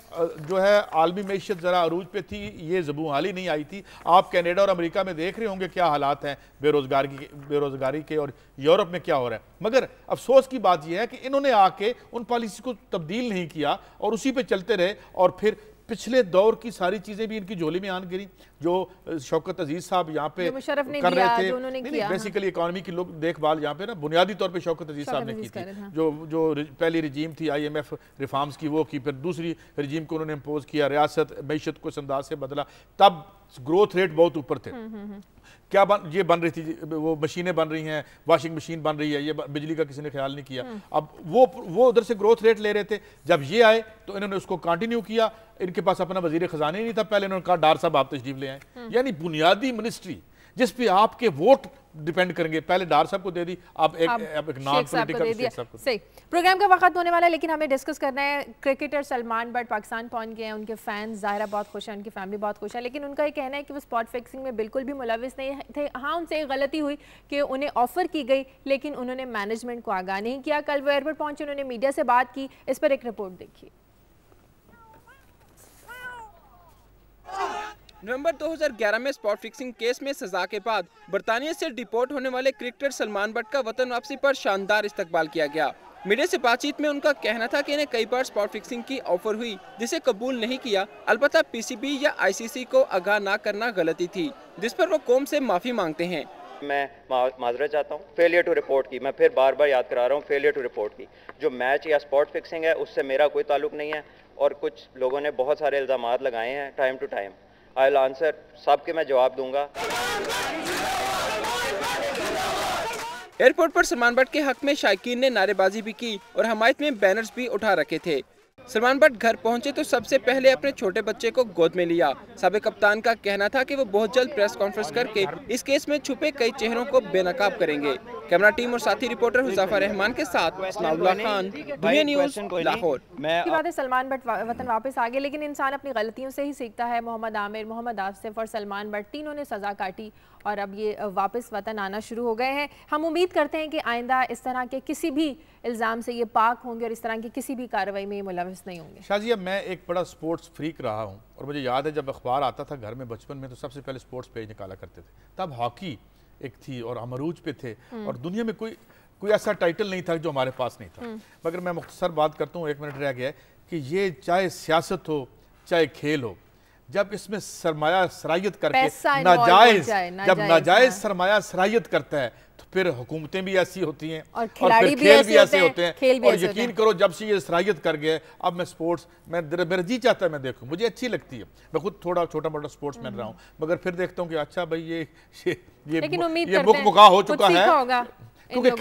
Speaker 2: जो है आलमी मैशत ज़रा अरूज पे थी, ये ज़बू हाली नहीं आई थी। आप कनाडा और अमेरिका में देख रहे होंगे क्या हालात हैं बेरोज़गारी के और यूरोप में क्या हो रहा है। मगर अफसोस की बात यह है कि इन्होंने आके उन पॉलिसी को तब्दील नहीं किया और उसी पे चलते रहे, और फिर पिछले दौर की सारी चीजें भी इनकी झोली में आन गिरी। जो शौकत अजीज साहब यहाँ पे कर रहे थे, नहीं बेसिकली इकोनॉमी की लोग देखभाल यहाँ पे ना बुनियादी तौर पे शौकत अजीज साहब ने की थी। जो पहली रिजीम थी IMF रिफॉर्म्स की, वो की, फिर दूसरी रिजीम को उन्होंने इम्पोज किया, रियासत मैशत को इस अंदाज से बदला, तब ग्रोथ रेट बहुत ऊपर थे। क्या ये बन रही थी, वो मशीनें बन रही हैं, वॉशिंग मशीन बन रही है, ये बिजली का किसी ने ख्याल नहीं किया। अब वो उधर से ग्रोथ रेट ले रहे थे, जब ये आए तो इन्होंने उसको कंटिन्यू किया। इनके पास अपना वजीर खजाने नहीं था, पहले इन्होंने कहा डार साहब आप तशरीफ ले आए, यानी बुनियादी मिनिस्ट्री जिस पे आपके वोट डिपेंड करेंगे, पहले डार साहब को दे दी, अब एक नॉन पॉलिटिकल शेख साहब को।
Speaker 1: सही, प्रोग्राम का वक्त होने वाला है, लेकिन हमें डिस्कस करना है। क्रिकेटर सलमान बट पाकिस्तान पहुंच गए हैं, उनके फैंस ज़ाहिरा बहुत खुश हैं, उनकी फैमिली बहुत खुश है, लेकिन उनका ये कहना है कि वो स्पॉट फिक्सिंग में बिल्कुल भी मुलविस नहीं थे। हाँ, उनसे एक गलती हुई कि उन्हें ऑफर की गई, लेकिन उन्होंने मैनेजमेंट को आगाह नहीं किया। कल वो एयरपोर्ट पहुंचे, उन्होंने मीडिया से बात की, इस पर एक रिपोर्ट देखिए।
Speaker 14: नवंबर 2011 में स्पॉट फिक्सिंग केस में सजा के बाद बरतानिया से डिपोर्ट होने वाले क्रिकेटर सलमान बट का वतन वापसी पर शानदार इस्तकबाल किया गया। मीडिया से बातचीत में उनका कहना था कि इन्हें कई बार स्पॉट फिक्सिंग की ऑफर हुई, जिसे कबूल नहीं किया। अलबत्ता PCB या ICC को आगाह ना करना गलती थी, जिस पर वो कौम से माफी मांगते हैं।
Speaker 15: मैं माजरत चाहता हूँ फेलियर टू रिपोर्ट की। मैं फिर बार बार याद करा रहा हूँ, फेलियर टू रिपोर्ट की। जो मैच या स्पॉट फिक्सिंग है उससे मेरा कोई ताल्लुक नहीं है, और कुछ लोगों ने बहुत सारे इल्ज़ामात लगाए हैं time to time. I will answer, सब के मैं जवाब दूंगा।
Speaker 14: एयरपोर्ट पर सलमान बट के हक में शायकीन ने नारेबाजी भी की और हमायत में बैनर्स भी उठा रखे थे। सलमान बट घर पहुंचे तो सबसे पहले अपने छोटे बच्चे को गोद में लिया। साबिक कप्तान का कहना था कि वो बहुत जल्द प्रेस कॉन्फ्रेंस करके इस केस में छुपे कई चेहरों को बेनकाब करेंगे। कैमरा टीम और साथी रिपोर्टर हुज़ैफा रहमान के साथ इस्माउल्लाह खान, दुनिया न्यूज़, लाहौर।
Speaker 1: की बात है, सलमान बट वतन वापस आ गए, लेकिन इंसान अपनी गलतियों से ही सीखता है। मोहम्मद आमिर, मोहम्मद आसिफ और सलमान बट तीनों ने सज़ा काटी और अब ये वापस वतन आना शुरू हो गए हैं। हम उम्मीद करते हैं कि आइंदा इस तरह के किसी भी इल्ज़ाम से ये पाक होंगे और इस तरह की किसी भी कार्रवाई में ये मुलविस नहीं होंगे।
Speaker 2: शाजिया, मैं एक बड़ा स्पोर्ट्स फ्रीक रहा हूँ और मुझे याद है जब अखबार आता था घर में बचपन में तो सबसे पहले स्पोर्ट्स पेज निकाला करते थे। तब हॉकी एक थी और हम अरूज पे थे, और दुनिया में कोई ऐसा टाइटल नहीं था जो हमारे पास नहीं था। मगर मैं मुख्तसर बात करता हूँ, 1 मिनट रह गया है, कि ये चाहे सियासत हो चाहे खेल हो, जब इसमें सरमाया सरायत करके नाजायज सरमाया सरायत करता है तो फिर हुकूमतें भी ऐसी होती हैं और फिर खेल भी ऐसे होते हैं। और यकीन करो जब से ये सरायत कर गया, अब मैं स्पोर्ट्स, मेरा जी चाहता है मैं देखूं, मुझे अच्छी लगती है, मैं खुद थोड़ा छोटा मोटा स्पोर्ट्स मैन रहा हूँ, मगर फिर देखता हूँ कि अच्छा भाई ये मुकमुका हो चुका है। क्योंकि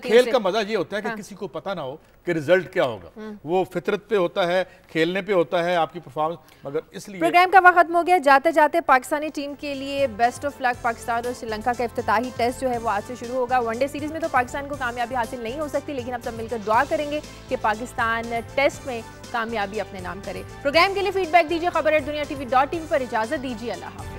Speaker 2: खेल का मजा ये होता है कि किसी को पता ना हो कि रिजल्ट क्या होगा, वो फितरत पे होता है, खेलने पे होता है, आपकी परफॉर्मेंस। मगर इसलिए
Speaker 1: प्रोग्राम का वक्त खत्म हो गया। जाते जाते पाकिस्तानी टीम के लिए बेस्ट ऑफ लक। पाकिस्तान और श्रीलंका का इफ्तिताही टेस्ट जो है वो आज से शुरू होगा। वनडे सीरीज में तो पाकिस्तान को कामयाबी हासिल नहीं हो सकती, लेकिन अब सब मिलकर दुआ करेंगे कि पाकिस्तान टेस्ट में कामयाबी अपने नाम करे। प्रोग्राम के लिए फीडबैक दीजिए खबर@दुनिया TV.in पर। इजाजत दीजिए, अल्लाह हाफ़िज़।